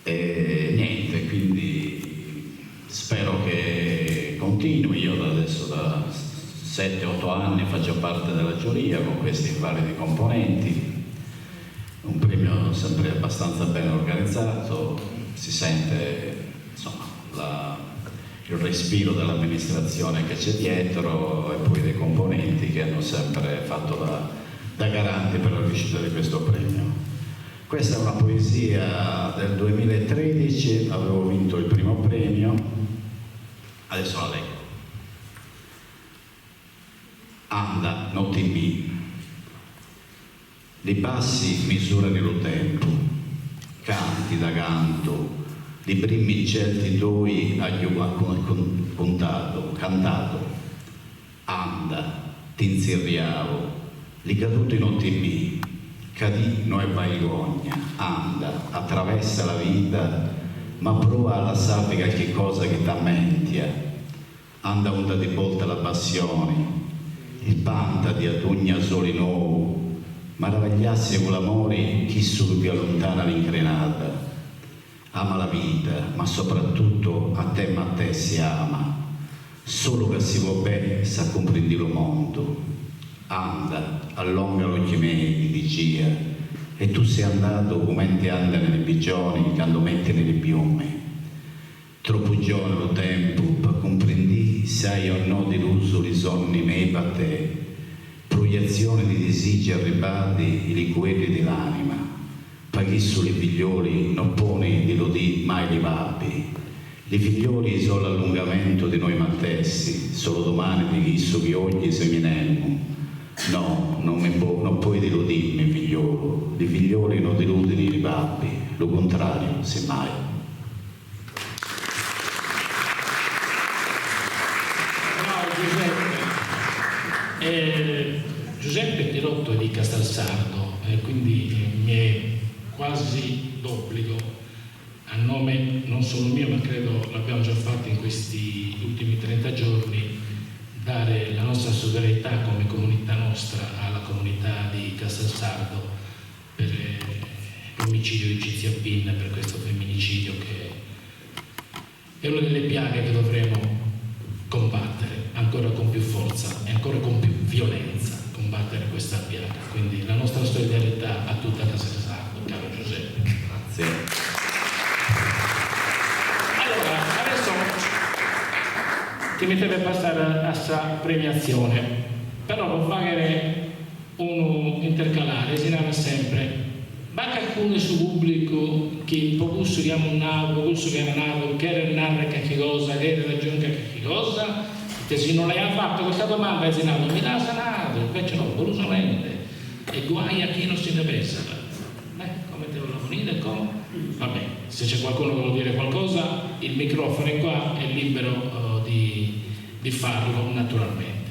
E niente, quindi spero che continui. Io adesso da 7-8 anni faccio parte della giuria con questi validi componenti. Un premio sempre abbastanza ben organizzato, si sente insomma il respiro dell'amministrazione che c'è dietro e poi dei componenti che hanno sempre fatto da garanti per la riuscita di questo premio. Questa è una poesia del 2013, avevo vinto il primo premio, adesso la leggo. Anda, notte in me, li passi misurano lo tempo, canti da canto, li primi gelti tuoi cantato, anda, ti insirriavo, li caduti notti in me, cadì no è vergogna, anda, attraversa la vita, ma prova alla sapere qualche cosa che t'ammentia, anda onda di volta la passione, il panta di adugna soli nuovo, maravigliarsi con l'amore chi su più allontana l'increnata, ama la vita, ma soprattutto a te si ama, solo che si può bene sa comprendi lo mondo, anda, allunga l'occhio miei di gia, e tu sei andato come ti anda nelle bigioni quando metti nelle piume, troppo giovane lo tempo per comprendi sai o no deluso i sonni miei per te, proiezione di disigi arrivati i liquidi dell'anima, paghi solo i figlioli non pone di lodi mai li papi, i figlioli sono l'allungamento di noi maltessi, solo domani di chi su che oggi seminemmo, no, non puoi deludirmi figliolo, i figlioli non deludino i papi, lo contrario semmai. Giuseppe Tirotto è di Casalsardo, quindi mi è quasi d'obbligo, a nome non solo mio, ma credo l'abbiamo già fatto in questi ultimi 30 giorni, dare la nostra solidarietà come comunità nostra alla comunità di Casalsardo per l'omicidio di Cinzia Pin, per questo femminicidio che è una delle piaghe che dovremo combattere ancora con più forza e ancora con più violenza, combattere questa piaga. Quindi la nostra solidarietà a tutta Casalsardo, caro Giuseppe. Grazie. Allora, adesso ti metteva a passare a questa premiazione, però lo fare uno intercalare, si narra sempre. Ma qualcuno su pubblico che posso chiamare un nato, posso chiamare un nato, che era narra che cosa, che era ragione che cosa, che se non lei ha fatto questa domanda, è nato, mi dà sanato, invece no, volutamente, e guai a chi non si ne pensa. Come te lo venite, come? Vabbè, se c'è qualcuno che vuole dire qualcosa, il microfono è qua, è libero di farlo naturalmente.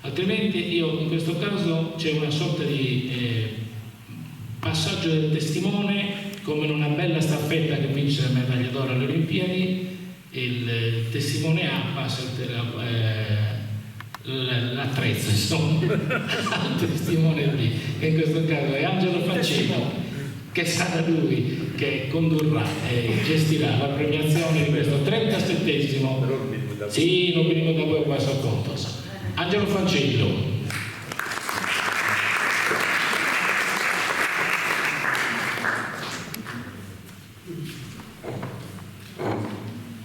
Altrimenti io in questo caso c'è una sorta di passaggio del testimone, come in una bella staffetta che vince la medaglia d'oro alle Olimpiadi, il testimone A passa l'attrezzo, insomma, al testimone B, che in questo caso è Angelo Faccino, che sarà lui che condurrà e gestirà la premiazione di questo 37esimo. Sì, non venimo da voi qua sotto conto. Angelo Faccino.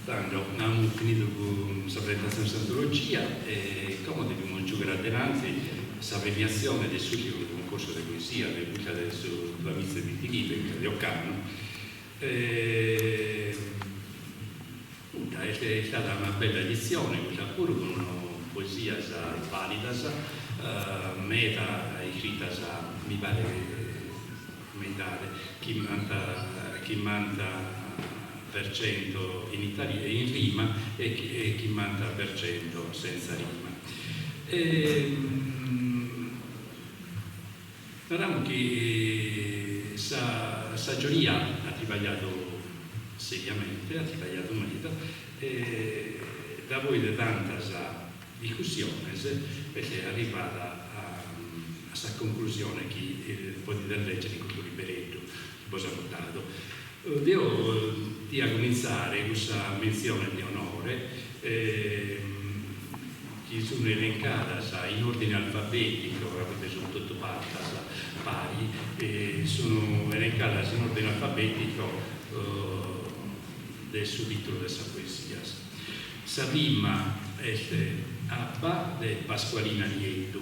Abbiamo finito con questa presentazione di antologia e come dobbiamo giocare dinanzi questa premiazione del suo concorso di poesia del sulla mizza di Filipe di Occano. È stata una bella edizione, pur con poesias válidas, meta escritas mi pare metade, 50% in rima e 50% senza rima. Parliamo che sa giuria ha lavorato seriamente, ha lavorato molto, da voi le tantas discussioni perché è arrivata a questa conclusione che potete leggere in questo libretto che vi ho portato. Devo cominciare questa menzione di onore che sono elencate in ordine alfabetico, avete sono tutto pari, sono elencate in ordine alfabetico del subtitolo della poesia. Sa prima è Abba di Pasqualina Lieto.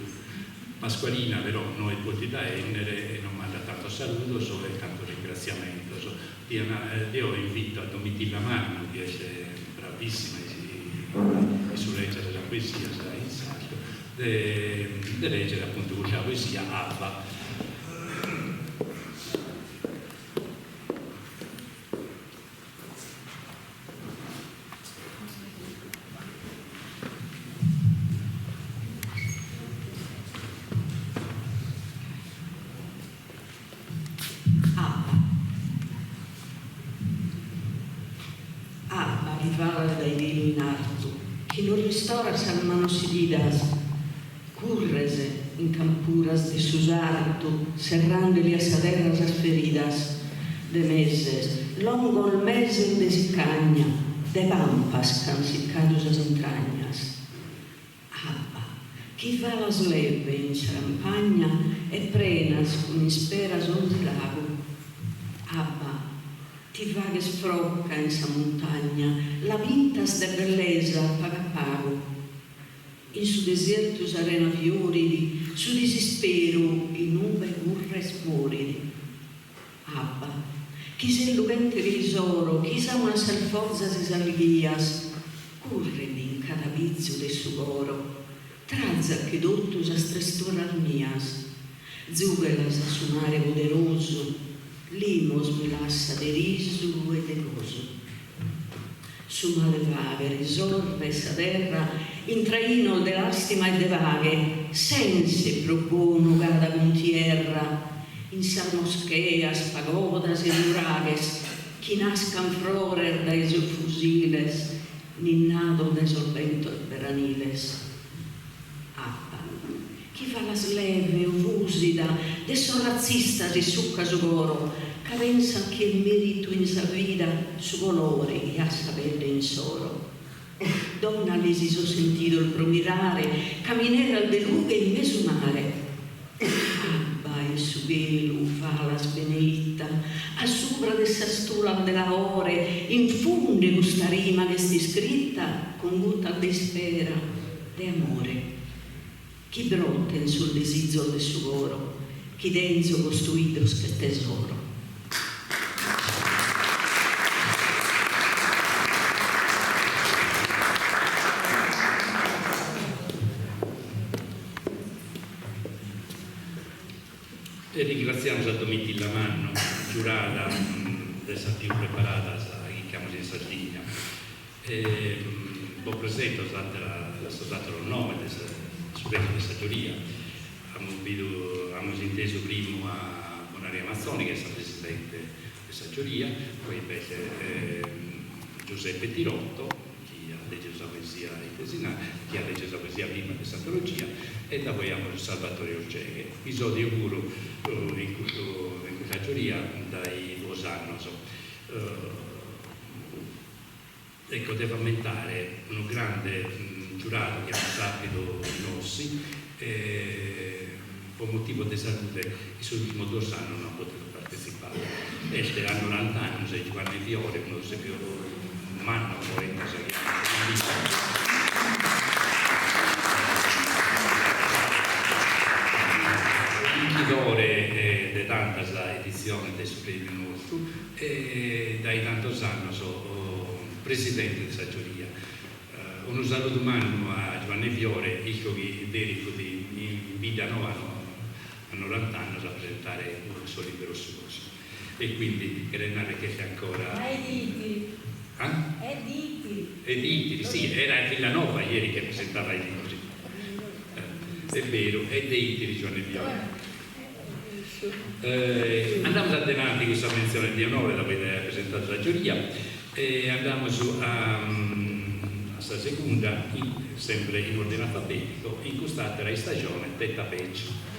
Pasqualina però noi potete endere e non manda tanto saluto e tanto ringraziamento. Io invito a Domitilla Magno, che è bravissima su leggere la poesia, in salto, di leggere appunto la poesia Abba. Storas hermanos heridas, cúrrese en campuras de sus hartos, cerrándole as aderras as feridas de meses, longo el mese de sicaña, de pampas cansicados as entrañas. Abba, chi va las leve in champaña e prenas con isperas onde lago. Abba, ti vagues frocca in sa montagna, la vintas de belleza paga pago. In su desertus arena fioridi, su desespero in nube urres moridi. Abba, chi se lugente risoro, chi sa una salforzas e salghias, corredi in cada vizio de sugoro, trazza che dottus a strestoras mias, zugelas a suonare poderoso, limos mi lassa de riso e de gozo. Su male vaghe risorve sa terra, in traino de lastima e de vaghe, sense propono cada con tierra, in sa moscheas, pagodas e muragues, chi nascan frorer da esos fusiles, ninnado de solvento e veraniles. Abba, chi fa las leve ovusida, de sorrazzistas e succa su goro, che pensa che il merito in sa vida su colore e a sapere in soro. Donna lesi so sentito il promirare, camminare al delughe in meso mare. Abba in su velo fa la sbeneitta, a sopra de sa stola della ore, infonde questa rima che sti scritta con gutta de spera, de amore. Chi brotten sul desizio del suo oro, chi denso costruito che tesoro. E ringraziamo a Domitilla Magno, giurata dessa più preparata che chiamo in Sardegna. Ho presente il nome del suddetto di saggiaria. Abbiamo inteso prima a Bonaria Mazzoni, che è stata presidente di saggiaria, poi invece Giuseppe Tirotto, che ha letto la poesia intesina, che ha letto la poesia prima di Santologia, e da poi abbiamo Salvatore Orgeghe. Episodio puro in questa giuria dai 2 anni. Ecco, devo aumentare un grande giurato che ha saputo Nossi, per motivo di salute, i suoi ultimi 2 anni non ha potuto partecipare. Este ha 90 anni, sei Giovanni Fiore, non so più un anno, 46 anni. Vincitore di tanta edizione del premio nostro e dai tantos anni sono presidente di saggiaria. un saluto umano a Giovanni Fiore, dico che Derico di invitano a 90 anni a rappresentare un suo libero scorso. E quindi Grenare che c'è ancora. È di Itiri, sì, era Villanova ieri che presentava i libri. È vero, è di Itiri Giovanni Fiore. Andiamo avanti questa menzione di onore, l'avete presentato la giuria, e andiamo su a questa seconda, sempre in ordine alfabetico, incostata la stagione Tetta Peggio.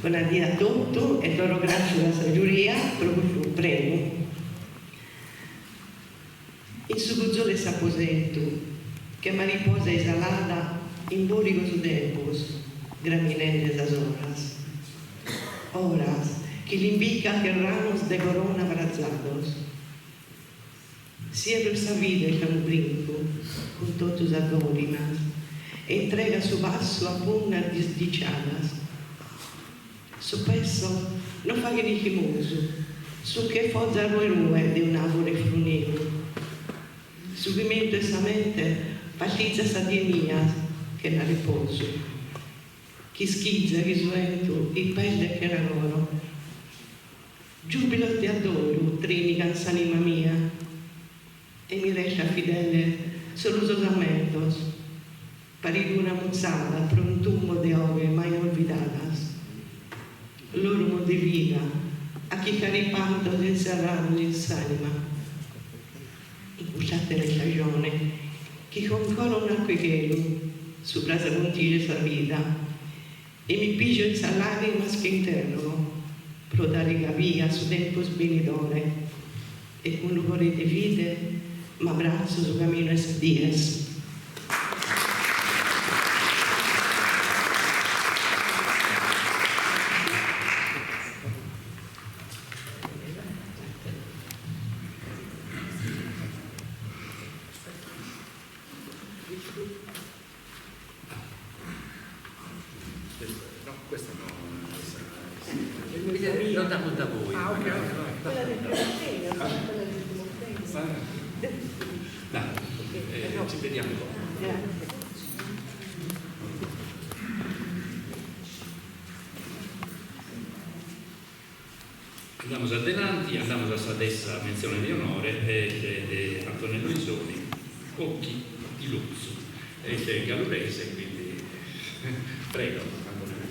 Buonasera a tutti e loro grazie alla giuria per questo premio. Il subuzzole s'aposetto, che mariposa esalada in bóligos tempos, graminendes as horas que le indican que ramos de corona abrazados. Cierra esa vida y un brinco con todas tus adórinas, entrega su vaso a punnas desdichadas. Su peso non fa grigimoso, su che foggia rue di un árvore frunivo. Subimento esa mente partizza sadienia che la riposo. Chi schizza, risuento, il pelle che era loro. Giubilo ti adoro, trini canzanima mia, e mi resta fidele solo los osamentos, parido una muzzada, per un tumbo de ove mai olvidadas. L'uomo di vita, a chi caripanto di encerrarlo in salima. Incusciate le stagioni, chi concola un arcoighelo, su brasa contiglia sa vita, e mi pigio in lágrimas che interrogo, pro dare via su tempo svenidore, e con l'ugore di vite, m'abbraccio su cammino es dies. Non da voi. Ci vediamo dopo. Andiamo avanti, andiamo alla stessa menzione di onore di Antonello Isoni, Occhi di Luzzo, e c'è Gallurese, quindi prego Antonello.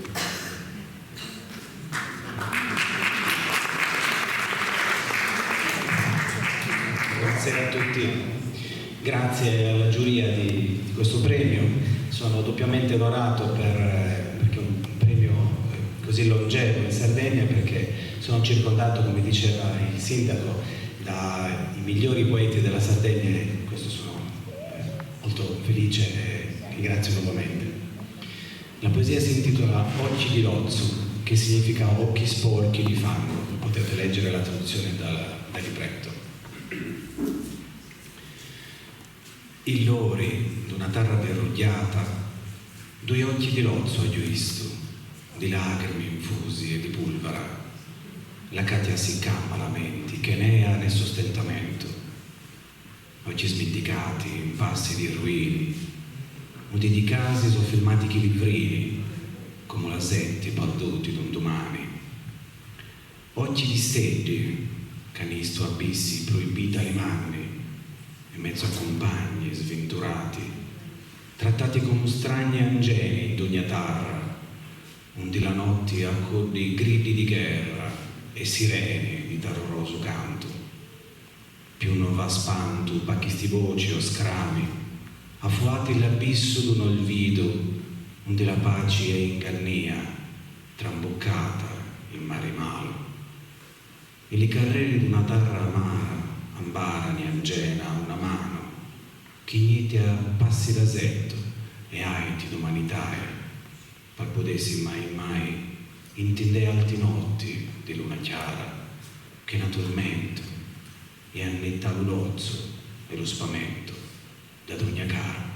Buonasera a tutti, grazie alla giuria di questo premio, sono doppiamente onorato perché è un premio così longevo in Sardegna, perché sono circondato, come diceva il sindaco, dai migliori poeti della Sardegna, e questo sono molto felice e ringrazio nuovamente. La poesia si intitola Occhi di Lozzo, che significa occhi sporchi di fango, potete leggere la traduzione dal libretto. Illori d'una terra derrugliata, due occhi di lozzo ho visto, di lacrime infusi e di pulvera. La catia si camma lamenti, che ne ha nel sostentamento. Occhi smenticati, in passi di ruini, mudi di casi soffilmatichi livrini, come lasenti perduti d'un domani. Occhi di stedi, canisto abissi proibita ai manni, in mezzo a compagni sventurati, trattati come strani angeli d'ogni terra, undi la notte accogli gridi di guerra e sirene di terroroso canto. Più non va spanto, pacchisti voci o scrami, affuati l'abisso d'un olvido, undi la pace è ingannia, tramboccata in mare malo. E li carreri d'una terra amara, ambarani angena una mano, chi niente a passi d'asetto e aiti d'umanitae, per potessi mai intende alti notti di luna chiara, che naturalmente e annetta l'olozzo e lo spavento da ogni cara.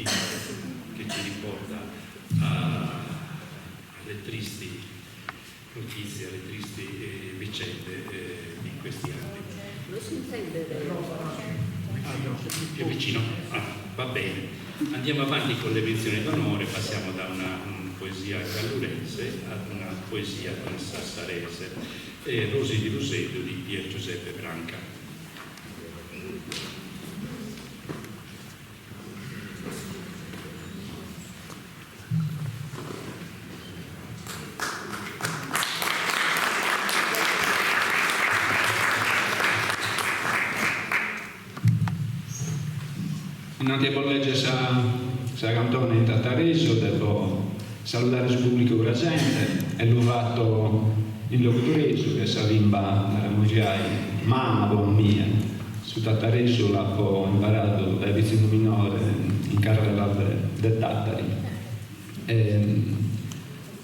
che ci riporta alle tristi notizie, alle tristi vicende di questi anni. Non si intende Più vicino? Va bene. Andiamo avanti con le menzioni d'onore, passiamo da una poesia gallurense ad una poesia sassarese. Rosi di Roseto di Pier Giuseppe Branca. Innanzi a leggere sa cantone in Tattareso, devo salutare il pubblico presente e l'ho fatto in Locutoreso, che sa limba musiai, mamma buon mia. Su Tattareso l'ho imparato dai vicino minore in carrella del Tattari.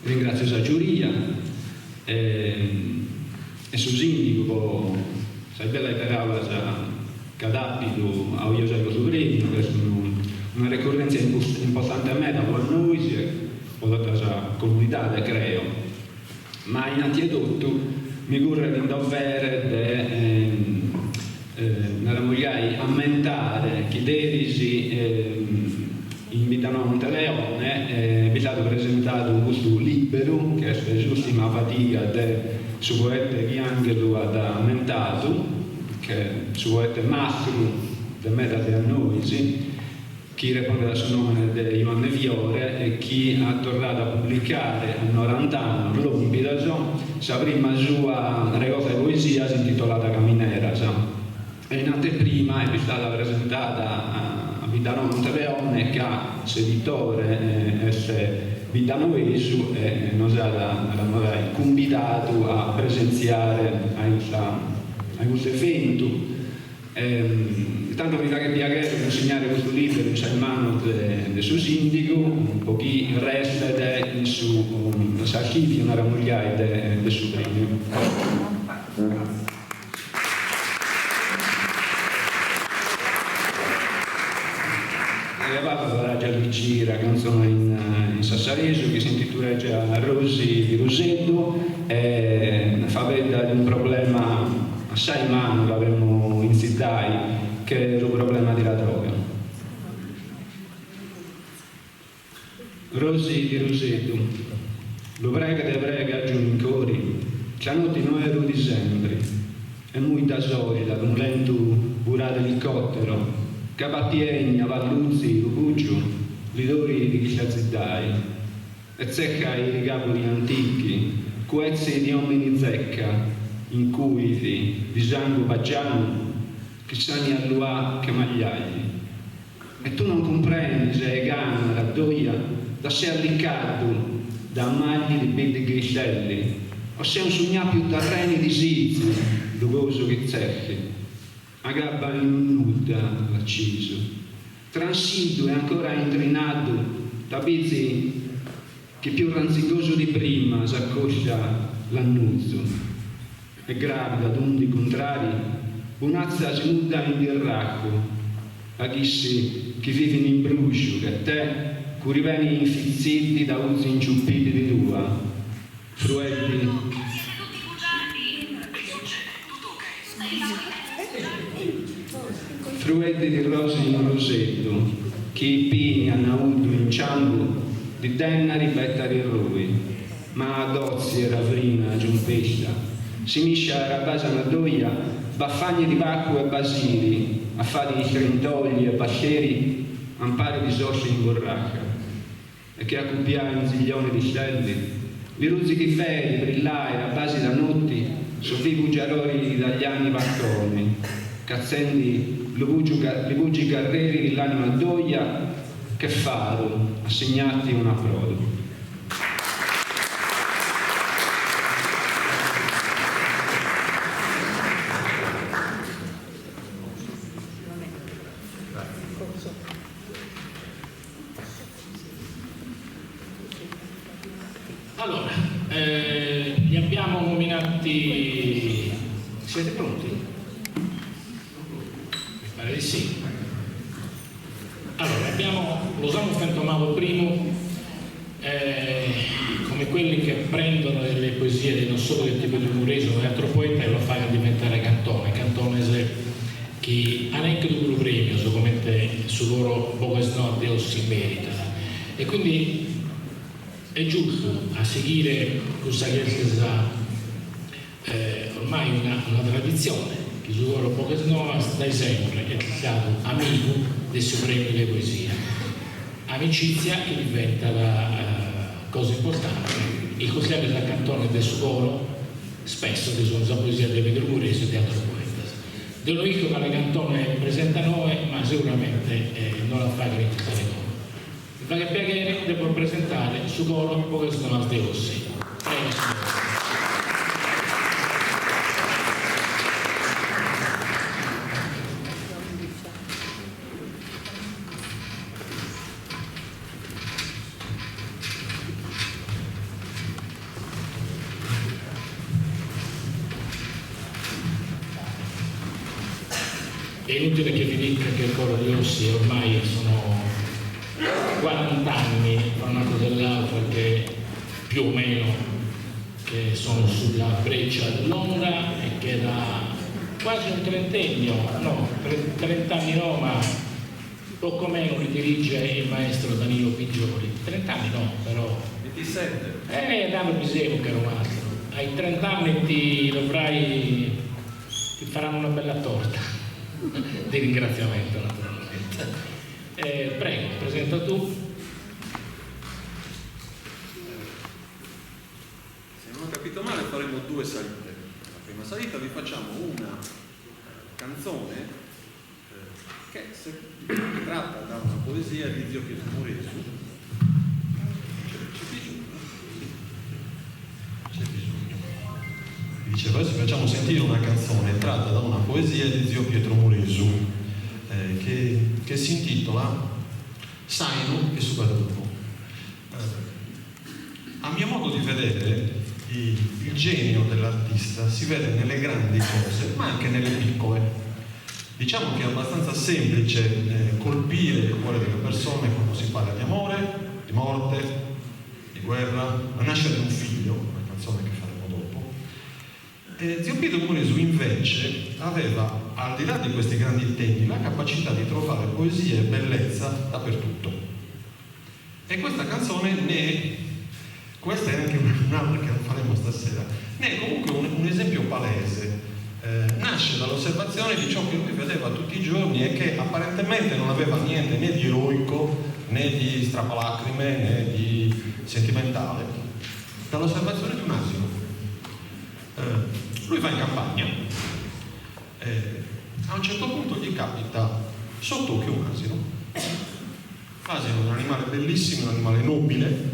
Ringrazio la giuria e su sindico, sai bella parola Cadapido a Iosello Supremo, che è una ricorrenza importante a me da noi o da questa comunità che creo. Ma innanzitutto mi corre di dovere di aumentare chi derisi invitano a Monteleone, vi è stato presentato questo libro che è l'ultima fatica del suo poeta Piangelo ad aumentato, che su poeta mastro del meta di Annoisi, chi risponde al suo nome di Ivone Fiore e chi ha tornato a pubblicare a 90 anni l'Ompidaso, la prima sua regola di poesia si intitolata Caminera. E in anteprima è stata presentata a Vitano Monteleone, che ha l'editore Vitanoesu e nos ha invitato a presenziare a questo evento. Tanto mi fa che piacere consegnare questo libro in mano del suo sindaco, un po' chi resta del suo archivio, una ramogliaia del suo premio. La già gira canzone in sassareso che si intitola già Rosi di Roseto e fa vedere un problema assai umano che abbiamo in città, che è il problema della droga. Rosi di Roseto, lo prega de prega giù in cori, che a notte non ero di sempre, e molta solida, con un lento burato elicottero, Capatiegna, Valluzzi, Rubugio, lidori di Chiaziddai, e zecca i ricavoli antichi, coezzi di uomini zecca, incuiti, di sangue baggiano, che sani all'ua che magliagli. E tu non comprendi se è gana, la doia, da se alliccato, da magli di bedi griscelli, o se un sognato più terreni di sizzi, lugoso che zecchi. A gabba innuda l'acciso, transido e ancora intrinato da pizzi che più ranzicoso di prima s'accoscia l'annunzio. E gravida d'undi contrari, un'azza snuda in birracco, a chi vivono in bruscio, che te, curi veni infizziti da usi inciuppiti di tua, fruetti. Fruetti di rose in rosetto, che i pini hanno avuto in ciambo di denari bettari roi, ma a dozzi e ravrina giumpesta, si miscia a base una doia, baffagni di bacco e basili, a fare di trintogli e bascieri, ampari di sossi in borracca, e che accuppià in ziglione di stelli, li ruzzichi veri, brillai, a base da notti, soffi bugiarori dagli anni bacconi, cazzendi li bugi carreri dell'anima doia, che faro, assegnati un approdo. Allora, li abbiamo nominati. Siete pronti? Mi pare di sì. Allora, abbiamo lo usiamo fantomavo primo come quelli che prendono le poesie non solo del tipo di Muresi ma di altro poeta e lo fanno diventare cantone che anche il premio su loro Bogesno Dio si merita, e quindi è giusto a seguire questa ormai una tradizione che su loro Bogesno dai sempre è stato amico del suo premio di poesia, amicizia che diventa la cosa importante. Il consiglio da cantone del suo spesso che sono la poesia di Pedro Muresi e di altri poeti. Devo dire che la cantone presenta noi, ma sicuramente non la fa che iniziare noi. Mi fa che piacere devo presentare su coro poche sono altre ossi. Prego. È inutile che vi dica che il coro di Ossi ormai sono 40 anni fra una cosa e l'altra, che più o meno che sono sulla breccia dell'onda e che da quasi un trentennio, no, 30 anni no, ma poco meno li dirige il maestro Danilo Piggioli. 30 anni no, però 27. Danilo Pisevo che era un altro. Ai 30 anni ti faranno una bella torta di ringraziamento, naturalmente. Prego, presenta tu. Se non ho capito male faremo 2 salite. La prima salita vi facciamo una canzone che tratta da una poesia di Zio Pietro Muresi. C'è bisogno. Dicevo, adesso facciamo sentire una canzone tratta da una poesia di Zio Pietro Muresu che si intitola Saino e Subaruno. A mio modo di vedere il genio dell'artista si vede nelle grandi cose ma anche nelle piccole. Diciamo che è abbastanza semplice colpire il cuore delle persone quando si parla di amore, di morte, di guerra, la nascita di un figlio, una canzone che faremo dopo. Zio Pietro Muresu invece aveva, al di là di questi grandi temi, la capacità di trovare poesia e bellezza dappertutto. E questa canzone questa è anche un'altra che non faremo stasera, ne è comunque un esempio palese. Nasce dall'osservazione di ciò che lui vedeva tutti i giorni e che apparentemente non aveva niente né di eroico, né di strappalacrime, né di sentimentale, dall'osservazione di un asino. Lui va in campagna, a un certo punto gli capita sott'occhio un asino. L'asino è un animale bellissimo, un animale nobile,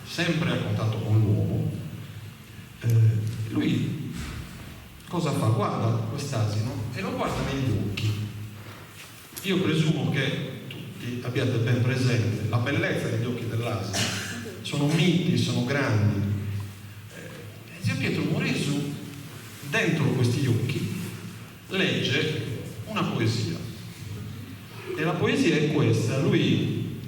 sempre a contatto con l'uomo. Lui cosa fa? Guarda quest'asino e lo guarda negli occhi. Io presumo che tutti abbiate ben presente la bellezza degli occhi dell'asino. Sono miti, sono grandi. Zio Pietro Muresu, dentro questi occhi, legge una poesia. E la poesia è questa. Lui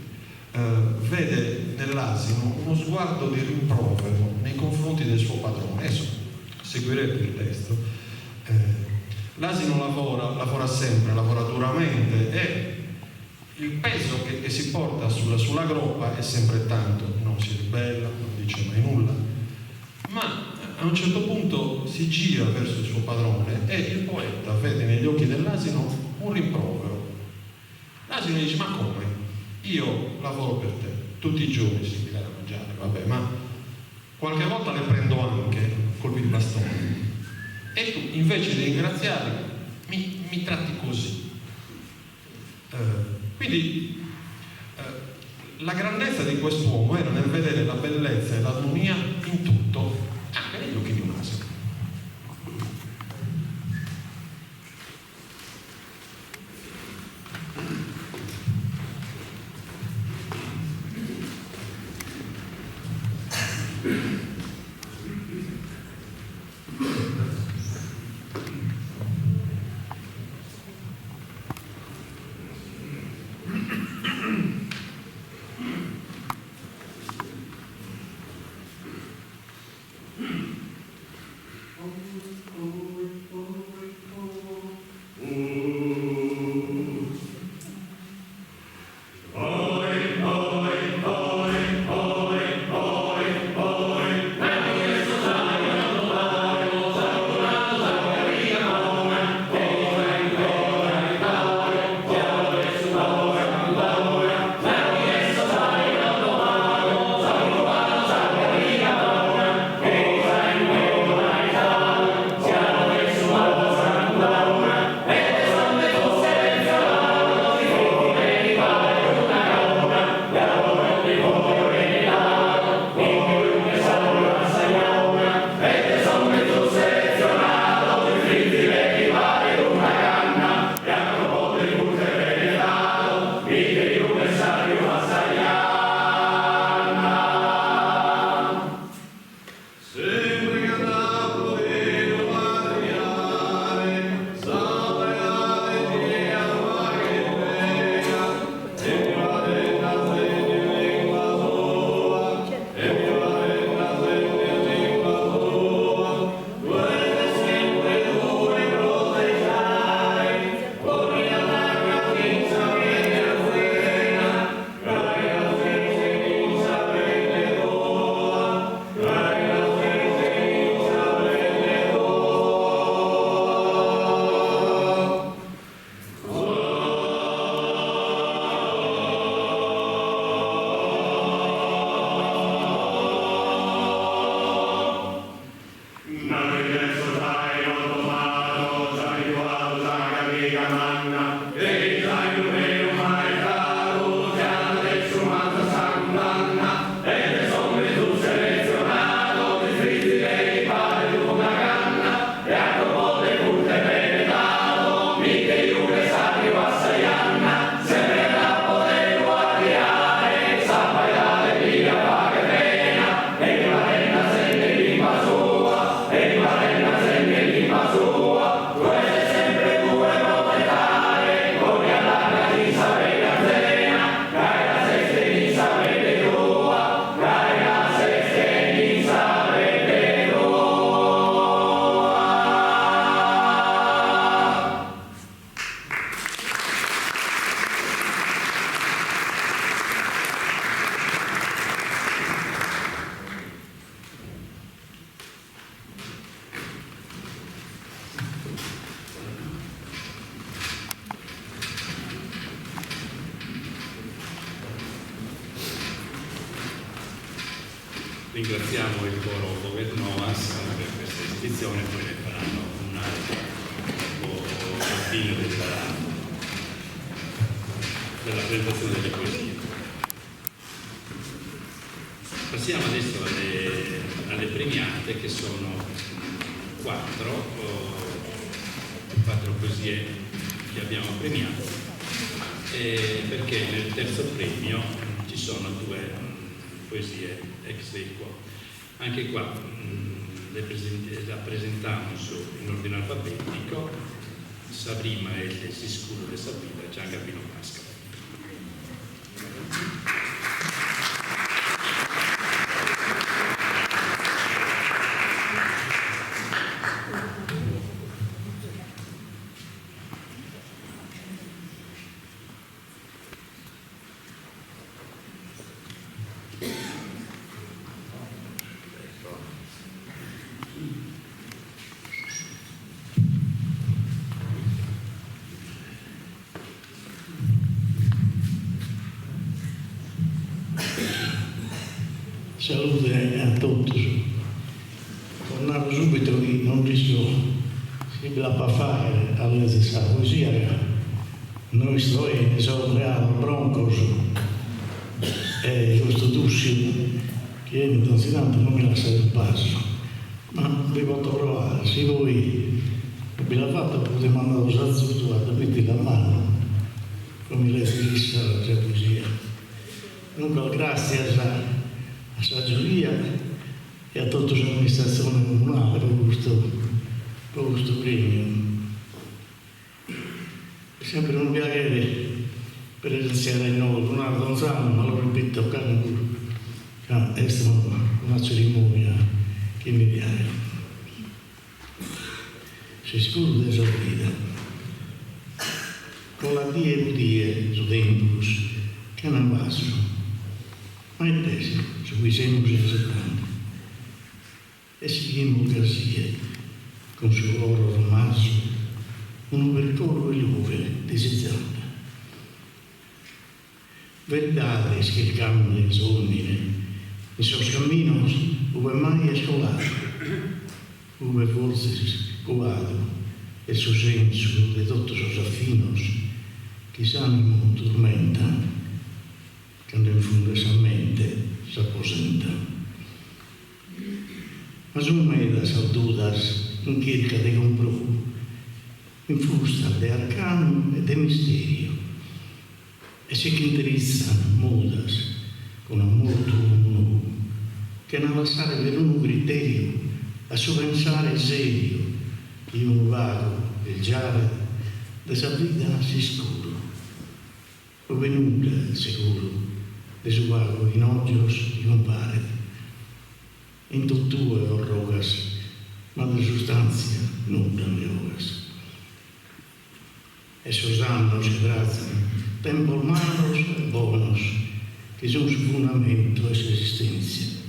vede nell'asino uno sguardo di rimprovero nei confronti del suo padrone. Adesso seguirete il testo. L'asino lavora sempre, lavora duramente e il peso che si porta sulla groppa è sempre tanto, non si ribella, non dice mai nulla, ma a un certo punto si gira verso il suo padrone e il poeta vede negli occhi dell'asino un rimprovero. L'asino dice: ma come? Io lavoro per te, tutti i giorni si mi dai da mangiare, vabbè, ma qualche volta le prendo anche colpi di bastone e tu invece di ringraziare mi tratti così. Quindi la grandezza di quest'uomo era nel vedere la bellezza e l'armonia in tutto, anche negli occhi di un asino. ringraziamo il coro Poet Novas per questa esibizione, poi ne faranno un'altra alla fine della presentazione delle poesie. Passiamo adesso alle premiate, che sono quattro poesie che abbiamo premiato, perché nel terzo premio ci sono 2 poesie ex aequo. Anche qua la presentiamo in ordine alfabetico: Sabrima e il Siscuro de Sabina, Gian Gabino Pasca. Salute a tutti. Tornavo subito che non riesco si la fare alla stessa poesia. Noi storie sono reali broncos e questo Duccio che intanto non mi lascia il passo, ma vi posso provare. Se voi vi l'ha fatto potete mandare lo sazzutto a metti la mano come lei si dice la poesia. Dunque grazie a sua giuria e a tutta l'amministrazione comunale per questo premio. È sempre un piacere presenziare in noi, Leonardo Gonzalo, ma lo ripeto, è stata una cerimonia che mi piace. Si scusa della vita, con la die su tempus, che non passo. Ma intesi su cui siamo 70 e seguimmo Garcia con suo oro romanzo un percorso e luce desizionante. Verdade es que el cambio en su homine, en sus caminos hubo mai escolato, hubo forse covado e su senso de todos os afinos que se animo tormenta quando in fondo essa mente si apposenta. Ma sono medas altudas in cerca de comprou, in fusta de arcano e de misterio, e si che interessano modas con amor tuo che non lasciare per un criterio a sovrensare serio di un vago del giare dessa vita si scuro, o venuta sicuro de su vago in odios y un pare. En tortura o rogas, ma de sustancia non tan rogas. Esos anos que trazan, tempos malos e bonos, que son su fundamento e su existencia.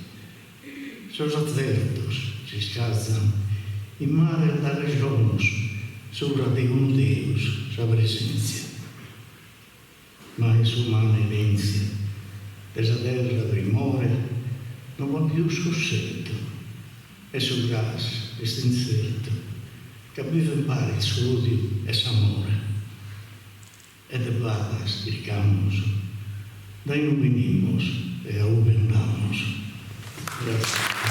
Sos acertos se escazan in mare da regionos, sopra de un Deus, sua presenza. Ma è su umana erencia, dessa terra primore non va più scorsetto e sul gas questo incerto che vive in pari il suo odio e s'amore e de vagas dirigamos dai non venimos e a uve andamos. Grazie.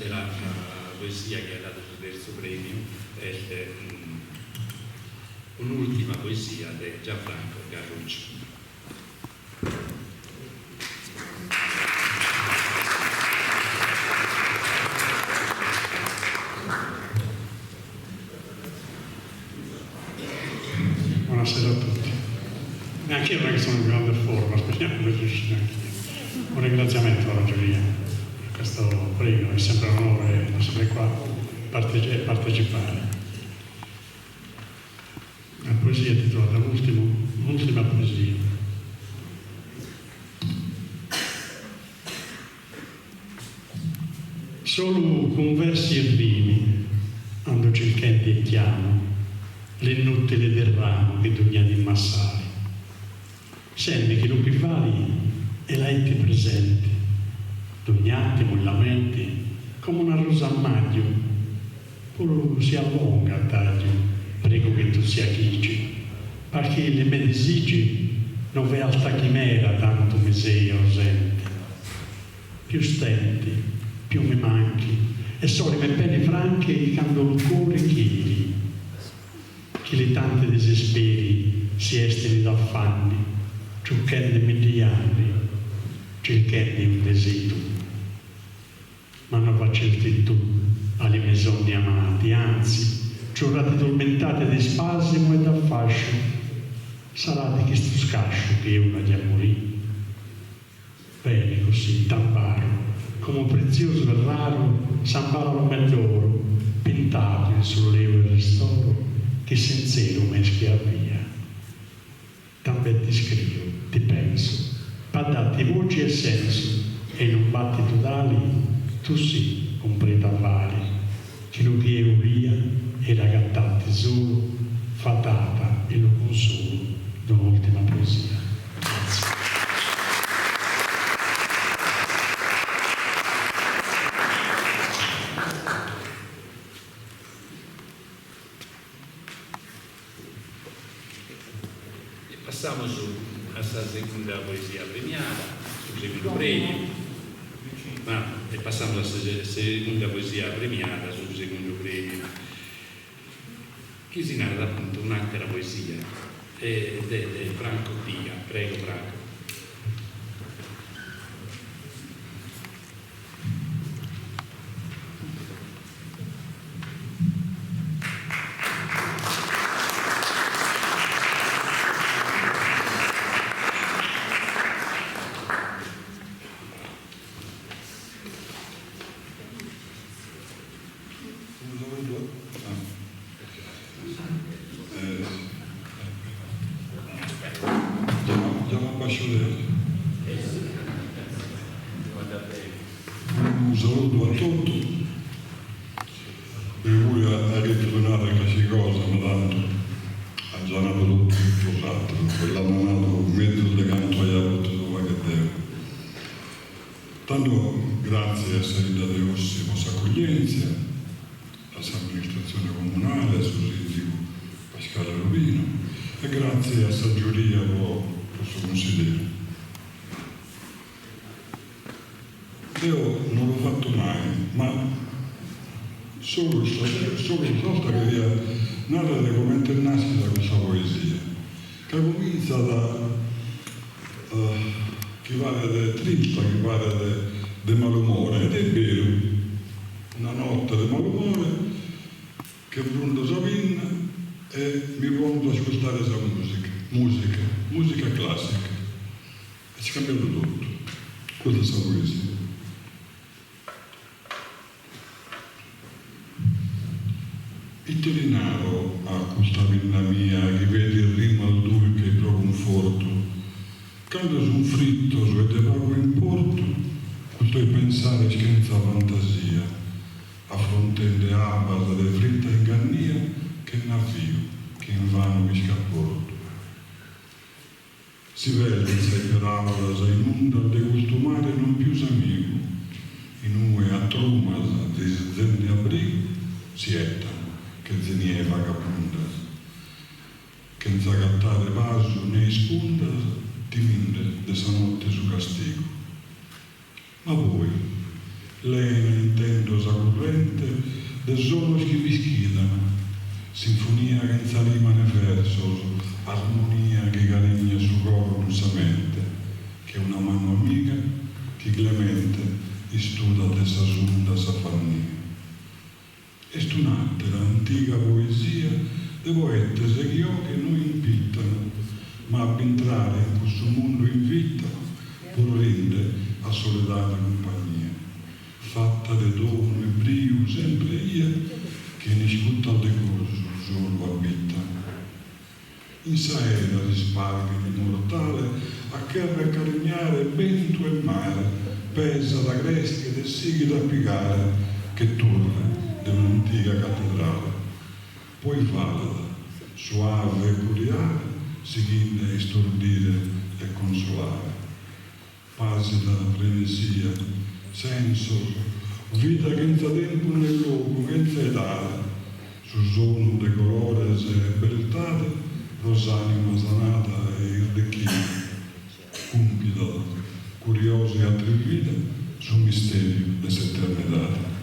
La poesia che ha dato il terzo premio è un'ultima poesia di Gianfranco Garrucci. Buonasera a tutti. Neanche io non è che sono in grande forma, speriamo che riuscite anch'io. Un ringraziamento alla giuria per questo premio, è sempre un onore essere qua e partecipare. La poesia è titolata l'ultima poesia. Solo con versi e rimi, quando cerchendi e chiamo, l'inutile del ramo che dognati immassare. Sembri che lo più vali e la enti presente, dognati, mollamenti, come una rosa a maggio, pur si allunga a taglio, prego che tu sia chici, perché le me desigi non ve alta chimera tanto mi sei ausente. Più stenti, più mi manchi, e solo le pene franche quando il cuore chiedi, che le tante desesperi si esteri d'affanni, ciucchende gli anni, cerchendi un desiderio. Ma non facilti tu alle mie sonni amati, anzi, giornate tormentate di spasimo e d'affascio, sarà di questo scascio che io la già morì. Bene così, t'amparo, come prezioso e raro, s'ampara l'oro, pintato il sollievo e il ristoro, che senz'ero meschia via. Tambè ti scrivo, ti penso, per darti voce e senso, e in un battito d'ali, tu sì, completa vari, che lo che euria era gattati solo, fatata e lo consolo d'un'ultima poesia. Grazie. Passiamo a questa seconda poesia premiata, sul secondo premio. E passiamo alla seconda poesia premiata sul secondo premio, che si narra appunto un'altra poesia ed è Franco Pia. Prego Franco. Un saluto a tutti, per cui a ritornare a queste cose, ma tanto ha già nato tutto l'altro, quell'anno nato mezzo di canto agli altri dove che devo. Tanto grazie a essere date vostre accoglienza, all'amministrazione comunale, al suo sindaco Pasquale Rubino, e grazie a sta giuria per il suo consigliere. Io non l'ho fatto mai, ma solo stavolta che via narrare come è nascita questa poesia, che comincia da chi parla di trippa, chi parla di malumore, ed è vero, una notte di malumore che Bruno Savin e mi voglio ascoltare questa musica classica, e ci è cambiato tutto, quella è questa poesia. Il Tirinaro a questa villa mia che vede il ritmo al dulce e pro conforto, quando sono fritto e te pago in porto, questo è pensare scienza fantasia, affrontando a base di fritta ingannia che navio, che invano mi scapporto. Si vede se per aula se inunda de questo mare non più s'amico, in ue a trumas di zenne abrigo si etta che zenie vagabundas, che non sa gattare vaso né spuntas, timinde de sa notte su castigo. Ma voi, lei ne intendo sa corrente, de solos che vi schidano, sinfonia che non sa rima ne versos, armonia che galigna su coro non sa mente, che una mano amica, che clemente, istuda de sa sunda sa fannia. Est un'altra antica poesia de poetese che non invitano, ma a entrare in questo mondo invitano, pur rende a solidale compagnia. fatta de dono e brio sempre ia, che ne scutta al decorso, solo abita. In saera risparmi di mortale, a terra carignare vento e mare, pesa da gresche ed sighi da piegare, che torre dell'antica cattedrale. Poi valda, suave e curiare, seguinde e stordire e consolare. Pace da frenesia, senso, vita che entra tempo nel luogo, che entra edade, su sono de colores e beltade, rosanima sanata e irrecchita, cumpida, curiosa e attribuita, sul misterio dell'eternità.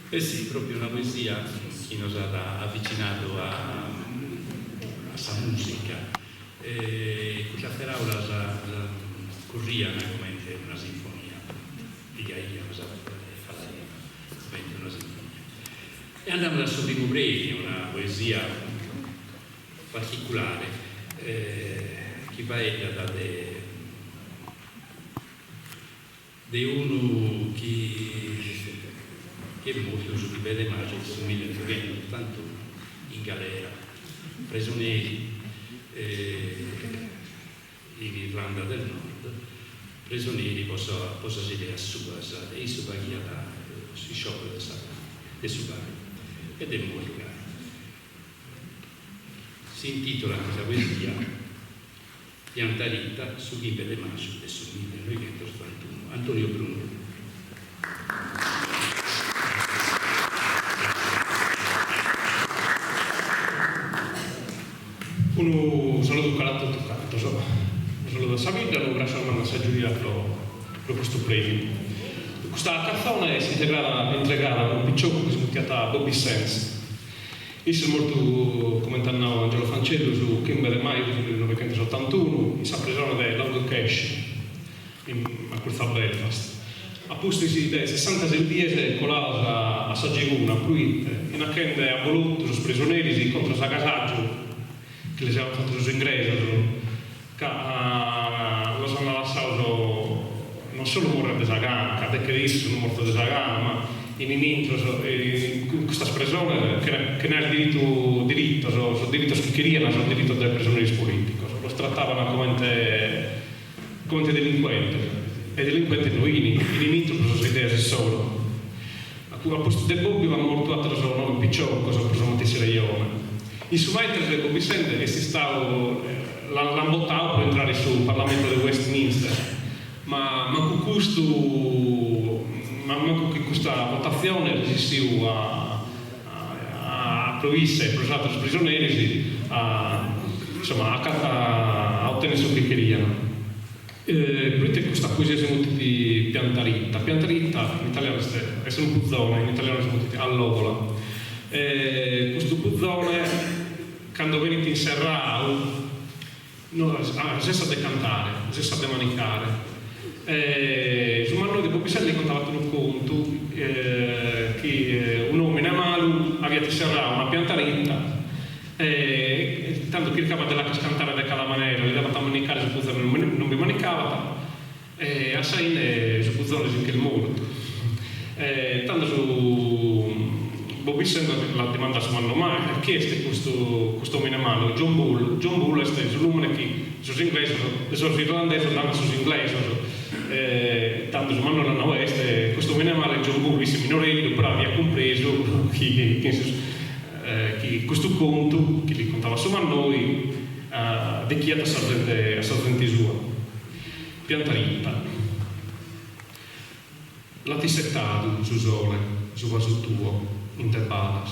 Eh sì, proprio una poesia che nos ha avvicinato a questa musica. Questa parola corria come una sinfonia, di Gaia, cosa fare una sinfonia. E andiamo dal suo primo breve, una poesia particolare, che va da di uno che è morto su di Belle Maggio del 1920, tanto in galera, prigionieri in Irlanda del Nord, prigionieri possa sedere a sua, e il suo baghiata si sciopero del suo ed è morto. Si intitola questa poesia Piantarita su di Belle Maggio del 1931, Antonio Bruno. Un saluto calato a tutti, un saluto a Sabina, un grazie alla Saggiuria per questo premio. Questa canzone si integrava un piccolo che si è chiamato Bobby Sands. Esso è molto, come diceva Angelo Fancello, su Kimber Maio del 1981, in sa prigione di London Cash, a Corsa Belfast. A posto di 66 dies colata a Saggiguna, poi in accende a voluto sui prigionieri contro il cassaggio che le abbiamo fatto su ingresso, che lo hanno lasciato non solo morire di Sagana, che adesso sono morto di Sagana, ma in questa espressione che non è il diritto, sono diritto schiccheria, sono diritto dei prigionieri politici, lo trattavano come delinquenti, e delinquenti nuini, in inizio sono idee solo. A posto del Bobby vanno morto attraverso il nome piccolo, cosa per sommatici reione. In su Maiters del Bobby Sand si stava l'hanno votato per entrare sul Parlamento di Westminster, ma con questa votazione resistiu a proibire per gli altri prigionieri a ottenere ciò che queríano. Questa poesia si chiama Piantarita. Piantarita in italiano è un puzzone, in italiano si chiama Allogola. Questo puzzone quando venite inserrato cessa di cantare, cessa di manicare. Su Manno di Popiselli contava un conto che un uomo in Amalu aveva serrato una piantarita tanto che cercava della cantare da quella maniera, gli dava a manicare su puzzone, non mi manicava e assai su puzzone in quel modo. Tanto su Bobby Sand la domanda su Manno, ma chi è questo minimale? John Bull è l'uomo che sono inglesi, sono irlandesi, danno su inglesi, tanto su Manno l'anno est, questo minimale John Bull, visto minorello, però aveva compreso che questo conto, che gli contava su Manno, di chi è a Sargenti sua. Piantarita. La tissettato su sole, su vaso tuo, in te balas.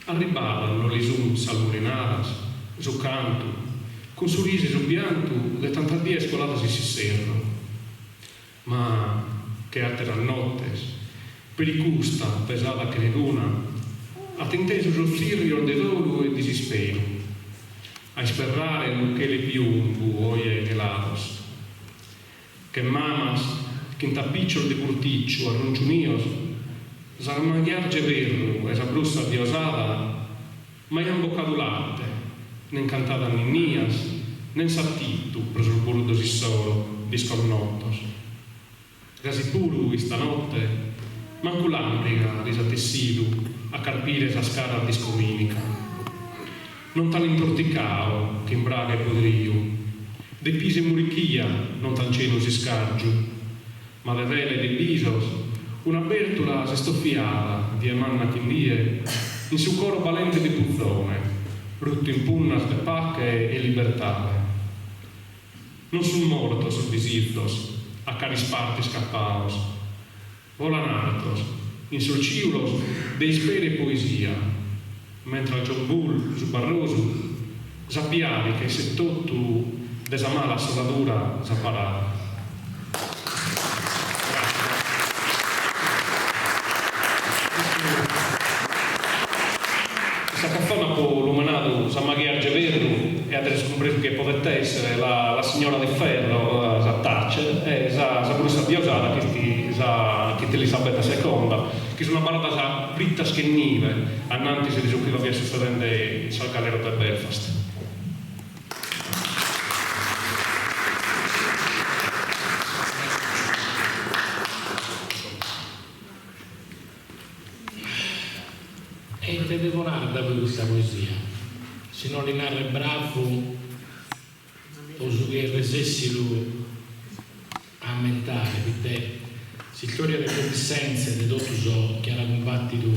Arribavano le sun salmurinadas, su canto, con sorrisi su pianto, le tante die scoladas si serno. Ma che altre nottes, per i custa pesava che le luna, attenteso sul sirio de dolo e disispero. a sperrare lo che le più oie gelados, che mamas, che in tappicciolo di curticcio, arronciunios, sa mangiarge verro e sa brussa biosada, ma è imboccato latte, ne incantata ninnias, ne sattittu, preso il burro dosi solo, di scornottos. Gasi puru stanotte, manco l'ambriga risattessidu, a carpire sa scara di scominica. Non tal intorticao, che in braga e podrio, de pise murichia, non tanceno si scargiu, ma le vele di bisos, una bertula si stoffiava, di emanna chindie, in su coro valente di puzzone, rutto in punnas de pacche e libertale. Non sul morto sul visirtos, a cari sparti scappaos, volanatos, in sul ciulos dei spere e poesia, mentre a John Bull, su Barroso, sappiavi che se tu desamala soladura zapparava. Questa caffona può luminato sa maghiarge verro e adesso compreso che potete essere la signora di ferro, sa Thatcher, e sa brussa diosata che Elisabetta II, che sono una barata sa fritta schennive, annanti se dice che lo viene sostenendo il galero del Belfast. E te devo narrare per questa poesia, se non li narra bravo o su che resessilo a mentare, perché si storia delle conoscenze di tutto ciò che era combattuto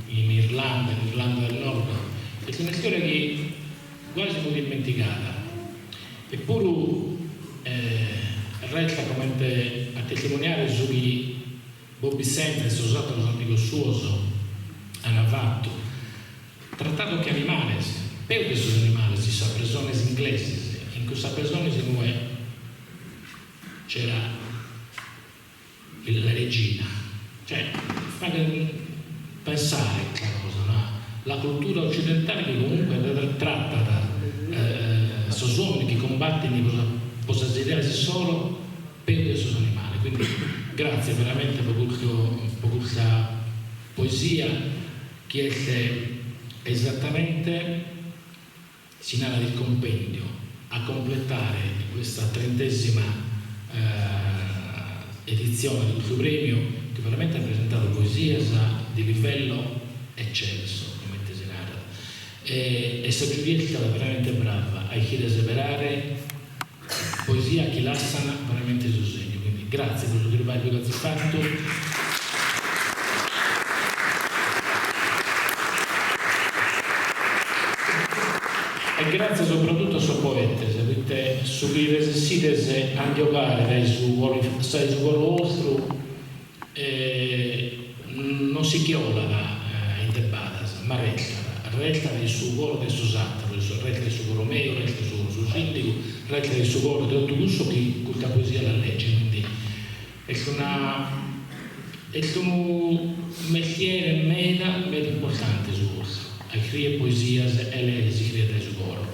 in Irlanda del Nord, è una storia che quasi non è dimenticata, eppure resta come a testimoniare su che Bobby Sands e suo altro amico suo hanno fatto. Trattato che animales, per questi animali si sa persone inglesi, in questa persona c'era la regina, cioè fate pensare questa cosa, no? La cultura occidentale che comunque tratta da sono uomini che combattono possa sedere solo per questi animali, quindi grazie veramente per questa poesia che è esattamente si narra il compendio a completare questa 30ª edizione di questo premio che veramente ha presentato poesie di livello eccelso come si narra e sta Giulietta è stata veramente brava a separare poesia che lasciano veramente sul segno, quindi grazie per tutto il lavoro che avete fatto. E grazie soprattutto a suo poeta, perché su cui resistite a giocare dai su cuore vostro non si chiola in debata, ma resta del suo cuore del suo satiro, resta del suo cuore mio, resta del suo sindaco, resta del suo cuore di tutto questo che questa poesia la legge, quindi è un mestiere mega importante su vostro. Scrive poesie e lei si scrive dai suo coro.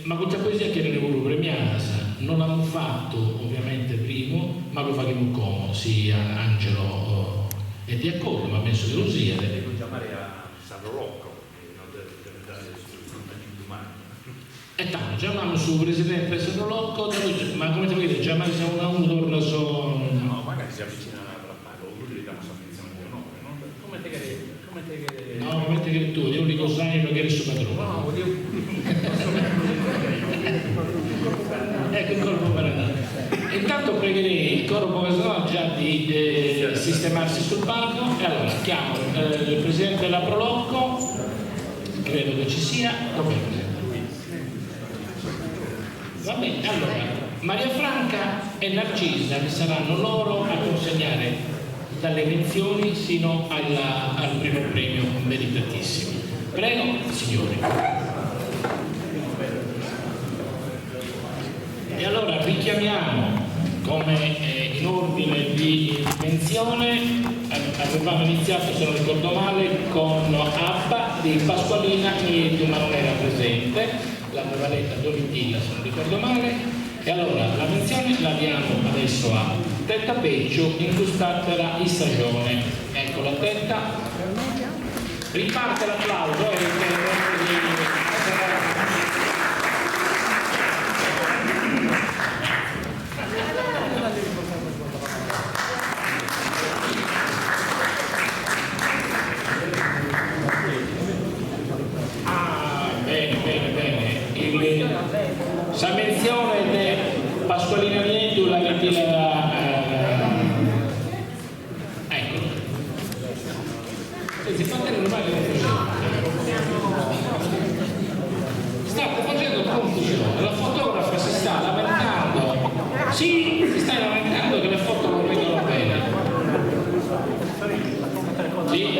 Ma questa poesia che era voluto premiata non l'abbiamo fatto ovviamente primo, ma lo faremo come sia Angelo e di accordo, ma penso che lo sia. Devo chiamare a San Rocco, non deve dare sul umano. E tanto, chiamiamo su presidente San Rocco, ma come ti vedete, chiamare se uno torna su. No, magari si avvicina a Paolo, lui gli diamo attenzione di onore, no? Come te che. No, come che tu, io dico sai che eri suo padrone. No, io. Ecco il corpo paranale. Intanto pregherei il corpo paranale già di sistemarsi sul palco e allora chiamo il presidente della Prolocco, credo che ci sia. Va bene, allora Maria Franca e Narcisa che saranno loro a consegnare dalle menzioni sino al primo premio meritatissimo. Prego, signori. E allora richiamiamo come in ordine di menzione, avevamo iniziato, se non ricordo male, con Abba di Pasqualina che non era presente, Valletta Domitilla, se non ricordo male. E allora la menzione la diamo adesso a Tetta Peccio, incrustatela in stagione. Ecco la Tetta. Riparte l'applauso sa menzione di Pasqualina Nieto, la Ventina ecco. Si fa normale state facendo confusione, la fotografa si sta lamentando, sì, si sta lamentando che le foto non vengono bene, sì,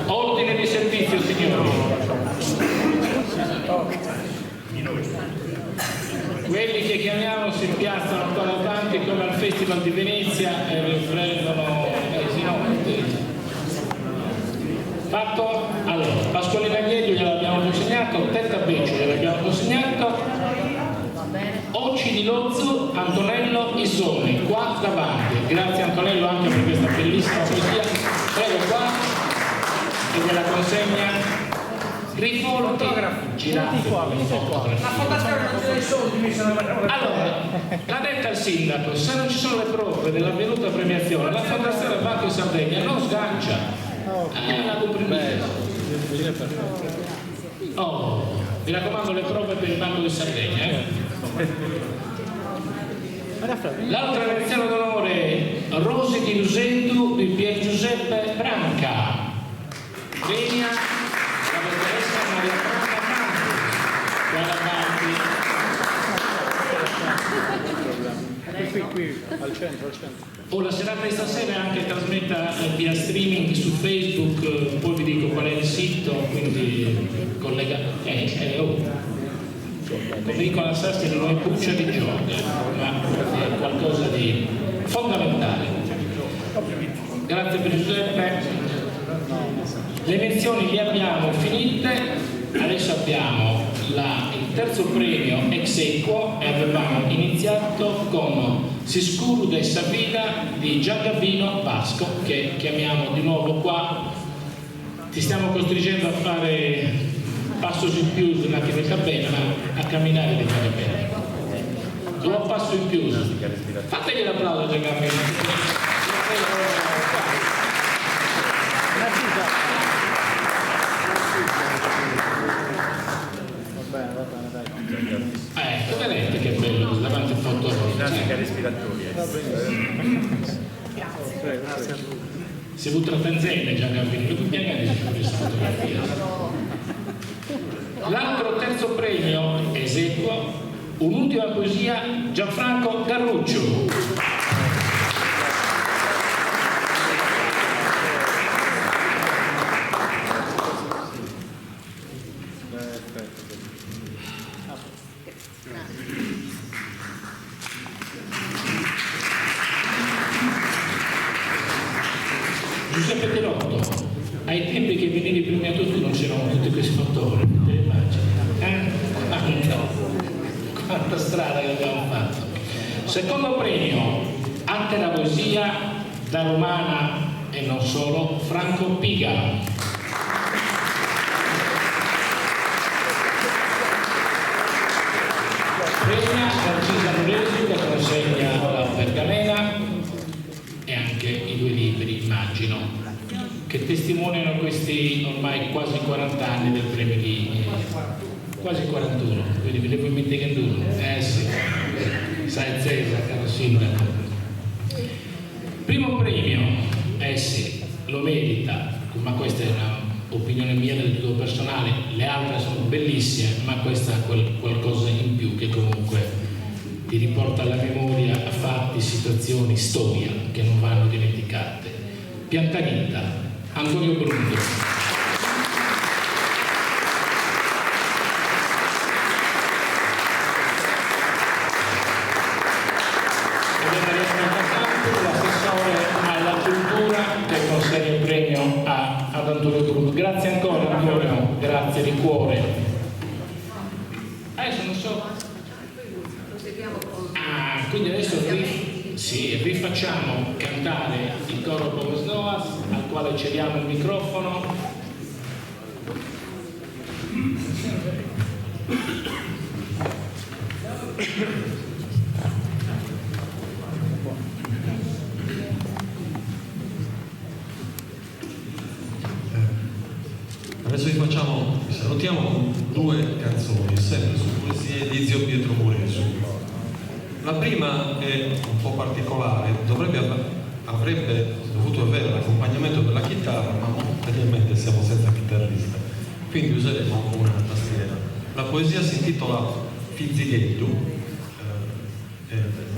ordine di servizio signori. Quelli che chiamiamo si piazzano qua davanti come al Festival di Venezia e prendono fatto. Allora, Pasqualina Agnello gliel'abbiamo consegnato, Tetta Peccio gliel'abbiamo consegnato, Occi di Lozzo, Antonello Isoni, qua davanti. Grazie Antonello anche per questa bellissima poesia. Prego qua e ve la consegna. Rifolti, girati qua, la fondazione non c'è dei soldi. Allora, l'ha detta il sindaco, se non ci sono le prove dell'avvenuta premiazione, la fondazione Banco di Sardegna non sgancia. La comprimita. Oh, mi raccomando le prove per il Banco di Sardegna. L'altra menzione d'onore, Rosi di Lusentu di Pier Giuseppe Branca. Venia. Qui, al centro. La serata di stasera è anche trasmessa via streaming su Facebook, poi vi dico qual è il sito, quindi collega. Come dicono a Sassari non è puccia di gioco, ma è qualcosa di fondamentale. Grazie per Giuseppe. Le menzioni le abbiamo finite. Adesso abbiamo il terzo premio ex equo e avevamo iniziato con Siscuru de Sabina di Giangavino Vasco, che chiamiamo di nuovo qua. Ti stiamo costringendo a fare passo in più, una chiamata bene, ma a camminare di fare bene. Due passo in più. Fategli l'applauso a Giangavino. Vedete che bello davanti al fotografo. Dinamica respiratoria. Si avuto la tanzania già capito, tutti gli anni su questa fotografia. L'altro terzo premio esequo, un'ultima poesia, Gianfranco Garruccio. Giuseppe Telotto, ai tempi che venivi premiato tu non c'erano tutti questi fattori, te le immagini? Quanta strada che abbiamo fatto. Secondo premio, anche la poesia da romana e non solo, Franco Piga. Premia Narcisa Noresi che consegna la pergamena e anche i due libri, immagino, che testimoniano questi ormai quasi 40 anni del premio di quasi 41, quindi vi devo dimenticare uno. Sì, sai Cesare, caro sindaco. Primo premio, sì, lo merita, ma questa è un'opinione mia del tutto personale, le altre sono bellissime, ma questa ha qualcosa in più che comunque ti riporta alla memoria fatti, situazioni, storia che non vanno dimenticate. Piantanita, Antonio Brundo. L'assessore alla cultura che consegna il premio ad Antonio Bruno. Grazie ancora Antonio, grazie di cuore. non so. Ah, quindi adesso rifacciamo cantare il coro Bogos Noas, al quale cediamo il microfono. Adesso salutiamo con due canzoni, sempre su poesie di Zio Pietro Moresu. La prima è un po' particolare, avrebbe dovuto avere l'accompagnamento della chitarra, ma materialmente siamo senza chitarrista, quindi useremo una tastiera. La poesia si intitola Fizzighetto.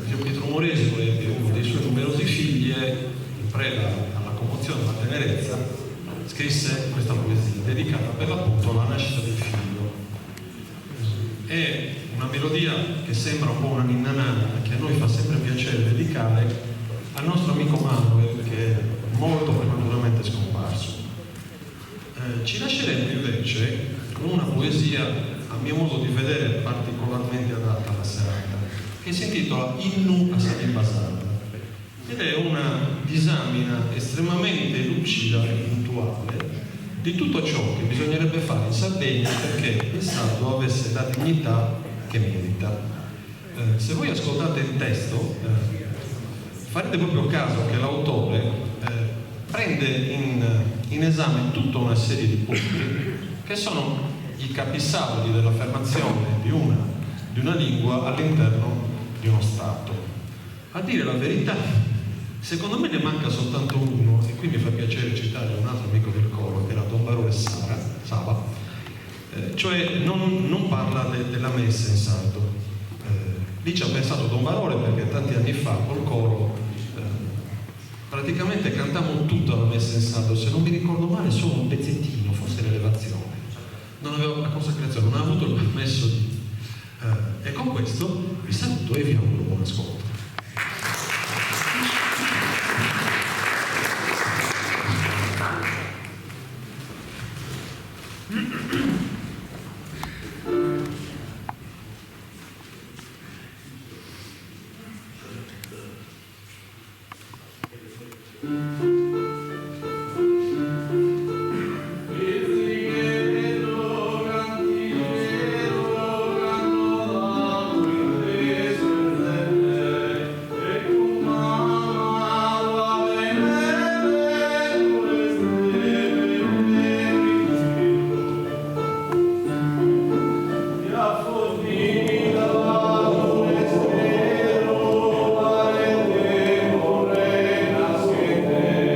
Zio Pietro Moresu è uno dei suoi numerosi figli e, in preda alla commozione e alla tenerezza, scrisse questa poesia dedicata per l'appunto alla nascita del figlio. È una melodia che sembra un po' una ninna nanna, che a noi fa sempre piacere dedicare al nostro amico Manuel, che è molto prematuramente scomparso. Ci lasceremo invece con una poesia, a mio modo di vedere, particolarmente adatta alla serata, che si intitola Innu a Salimba Sarda, ed è una disamina estremamente lucida e puntuale di tutto ciò che bisognerebbe fare in Sardegna perché il sardo avesse la dignità che merita. Se voi ascoltate il testo, farete proprio caso che l'autore prende in esame tutta una serie di punti che sono i capisaldi dell'affermazione di una lingua all'interno di uno Stato. A dire la verità, secondo me ne manca soltanto uno, e qui mi fa piacere citare un altro amico del coro, che era Don Barone Saba, cioè non parla della messa in sardo. Lì ci ha pensato Don Barone perché tanti anni fa col coro praticamente cantammo tutta la messa in sardo, se non mi ricordo male solo un pezzettino, forse l'elevazione. Non avevo la consacrazione, non avevo avuto il permesso di... e con questo vi saluto e vi auguro buon ascolto. Che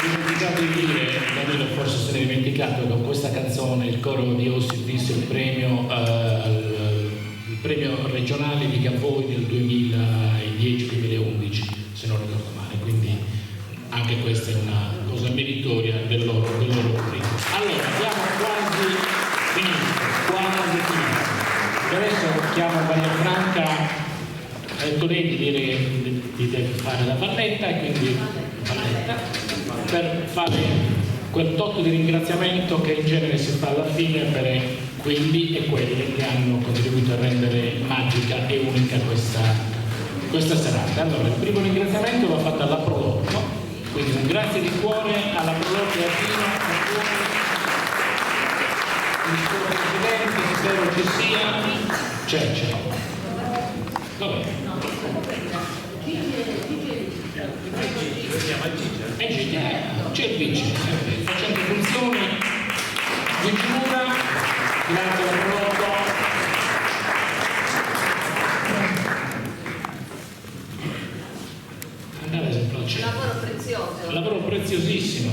dimenticato di dire, Danilo forse se ne è dimenticato, con questa canzone il coro di Ossi vinse il premio regionale di Gavoi del 2010-2011, se non ricordo male, quindi anche questa è una cosa meritoria del loro premio. Allora, abbiamo quasi finito. Adesso chiamo Maria Franca, ha detto lei di dire che deve fare la valletta e quindi per fare quel tocco di ringraziamento che in genere si fa alla fine per quelli e quelle che hanno contribuito a rendere magica e unica questa serata. Allora, il primo ringraziamento va fatto alla Prolotto, quindi un grazie di cuore alla Prolotto e a Pino, il suo presidente, spero ci sia, c'è. Dov'è? C'è il vice, facendo funzioni di giura, grazie alla Prolotto. Lavoro preziosissimo.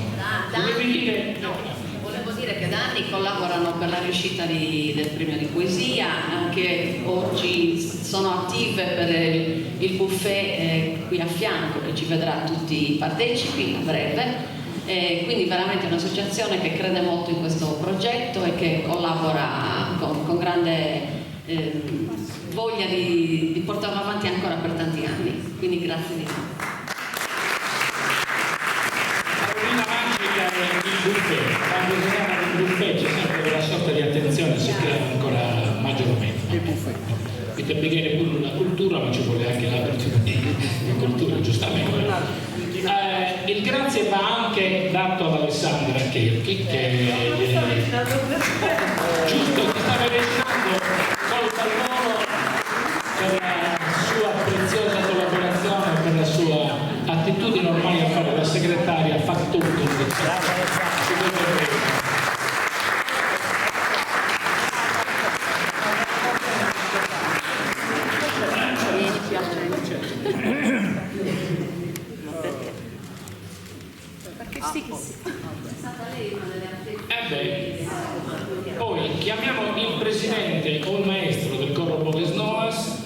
Volevo dire che da anni collaborano per la riuscita del premio di poesia, anche oggi sono attive per il buffet qui a fianco che ci vedrà tutti i partecipi a breve. Quindi veramente un'associazione che crede molto in questo progetto e che collabora con grande voglia di portarlo avanti ancora per tanti anni. Quindi grazie di nuovo. Il buffet, quando si parla di buffet c'è sempre quella sorta di attenzione, si crea ancora maggiormente. Vi bene pure la cultura, ma ci vuole anche l'apertura di cultura, giustamente. Il grazie va anche dato ad Alessandra Cherchi, che giusto che stava registrando col Salvolo per la sua preziosa collaborazione, per la sua attitudine ormai a fare la segretaria, fa tutto. Sì, sì. Poi chiamiamo il presidente o il maestro del Corro Boves Noas,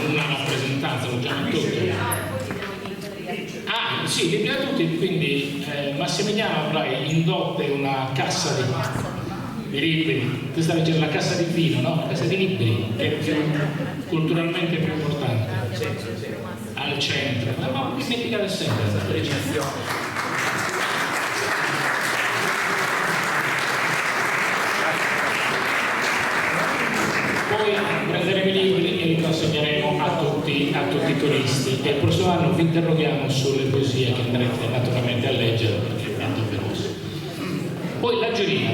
una rappresentanza, lo chiamo tutti. Ah, sì, li abbiamo tutti, quindi Massimiliano avrai in dote una cassa di libri, tu stavi dicendo la cassa di vino, no? La cassa di libri, che è culturalmente più importante. Al centro, ma non dimenticate sempre questa recensione. Poi prenderemo i libri e li consegneremo a tutti i turisti e il prossimo anno vi interroghiamo sulle poesie che andrete naturalmente a leggere perché è doveroso. Poi la giuria,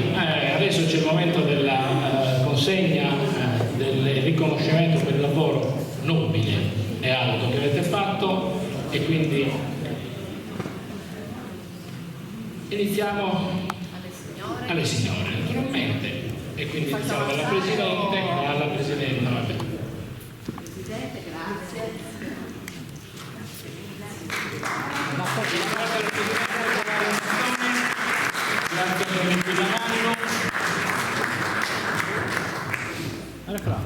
adesso c'è il momento della consegna del riconoscimento per il lavoro nobile e alto che avete fatto e quindi iniziamo alle signore naturalmente. E quindi iniziamo dalla Presidente e alla Presidente. Presidente, grazie. Grazie per l'invitamento.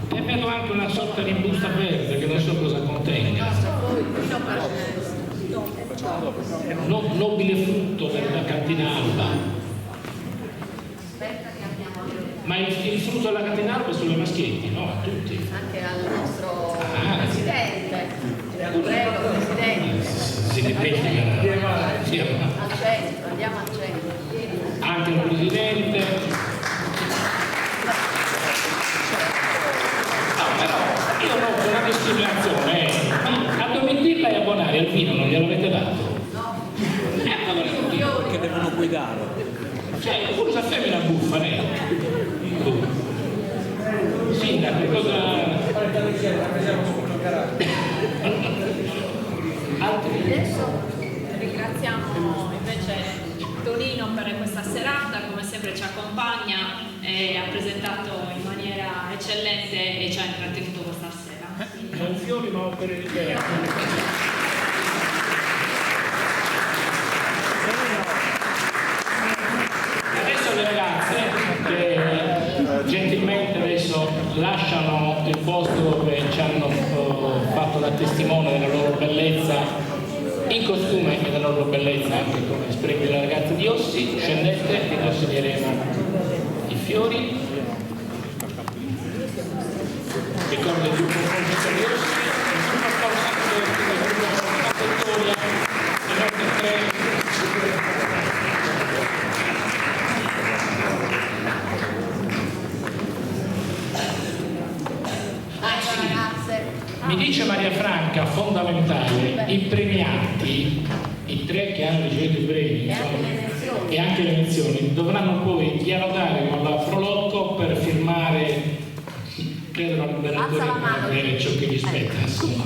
E vedo anche una sorta di busta verde che non so cosa contenga. Nobile frutto della cantina Alba. Ma il frutto della cantina Alba è sulle maschietti, no? A tutti. Anche al nostro Presidente. Prego, Presidente. Si dimentica. Al centro, andiamo al centro. Anche il Presidente. Io noto una discriminazione, a Domitilla e a Bonari al vino non gliel'avete dato? No. Che devono guidare. Cioè, pure la femmina buffa, lei. Sindaco, cosa... Adesso ringraziamo invece Tonino per questa serata, come sempre ci accompagna e ha presentato in maniera eccellente e ci ha intrattenuto questa sera. Non fiori ma per l'idea. Adesso le ragazze che gentilmente adesso lasciano il posto dove ci hanno fatto da testimone della loro bellezza in costume e della loro bellezza anche come splendide ragazze di Ossi, scendete e consegneremo i fiori. Ricordo il gruppo Francesco di Ossi, il gruppo Paolo il gruppo Vittoria, le nostre tre. Mi dice Maria Franca, fondamentale, i premiati, i tre che hanno ricevuto i premi e anche le menzioni, dovranno poi dialogare con la Prolocco per firmare, credo la liberatoria per avere ciò che gli spetta. Insomma,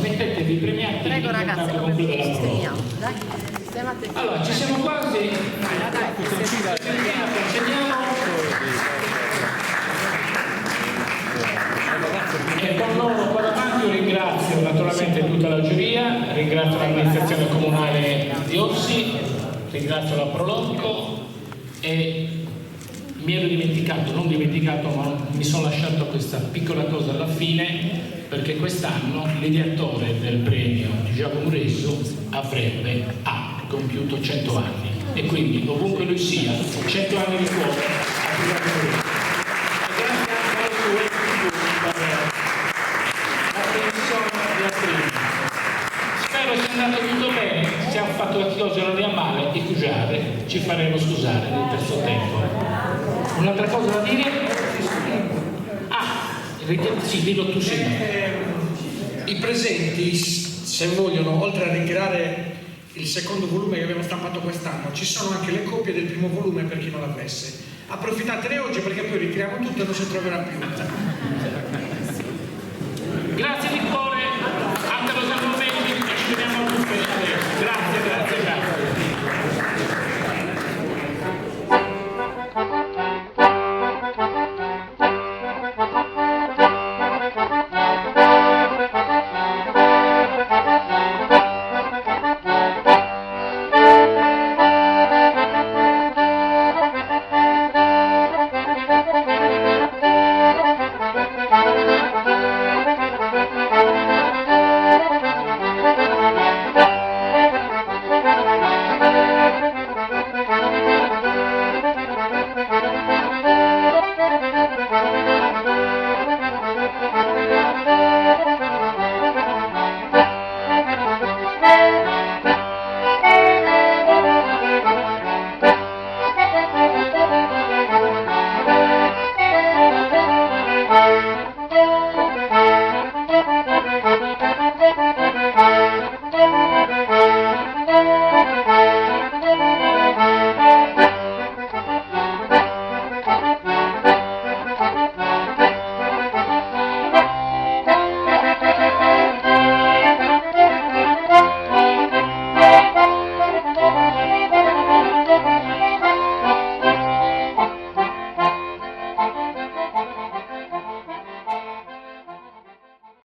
mettetevi i premiati in contatto con quello della Prolocco. Allora, ci siamo quasi. E con loro qua davanti io ringrazio naturalmente tutta la giuria, ringrazio l'amministrazione comunale di Ossi, ringrazio la Prolocco e mi ero dimenticato, non dimenticato ma mi sono lasciato questa piccola cosa alla fine perché quest'anno l'ideatore del premio di Giacomo Reso ha compiuto 100 anni e quindi ovunque lui sia, 100 anni di cuore a Giacomo Reso. Spero sia andato tutto bene, se hanno fatto qualche cosa non a male di Cugiare, ci faremo scusare nel terzo tempo. Un'altra cosa da dire? Sì, dillo tu sì. I presenti, se vogliono, oltre a ritirare il secondo volume che abbiamo stampato quest'anno, ci sono anche le copie del primo volume per chi non l'avesse. Approfittatene oggi perché poi ritiriamo tutto e non si troverà più. Grazie di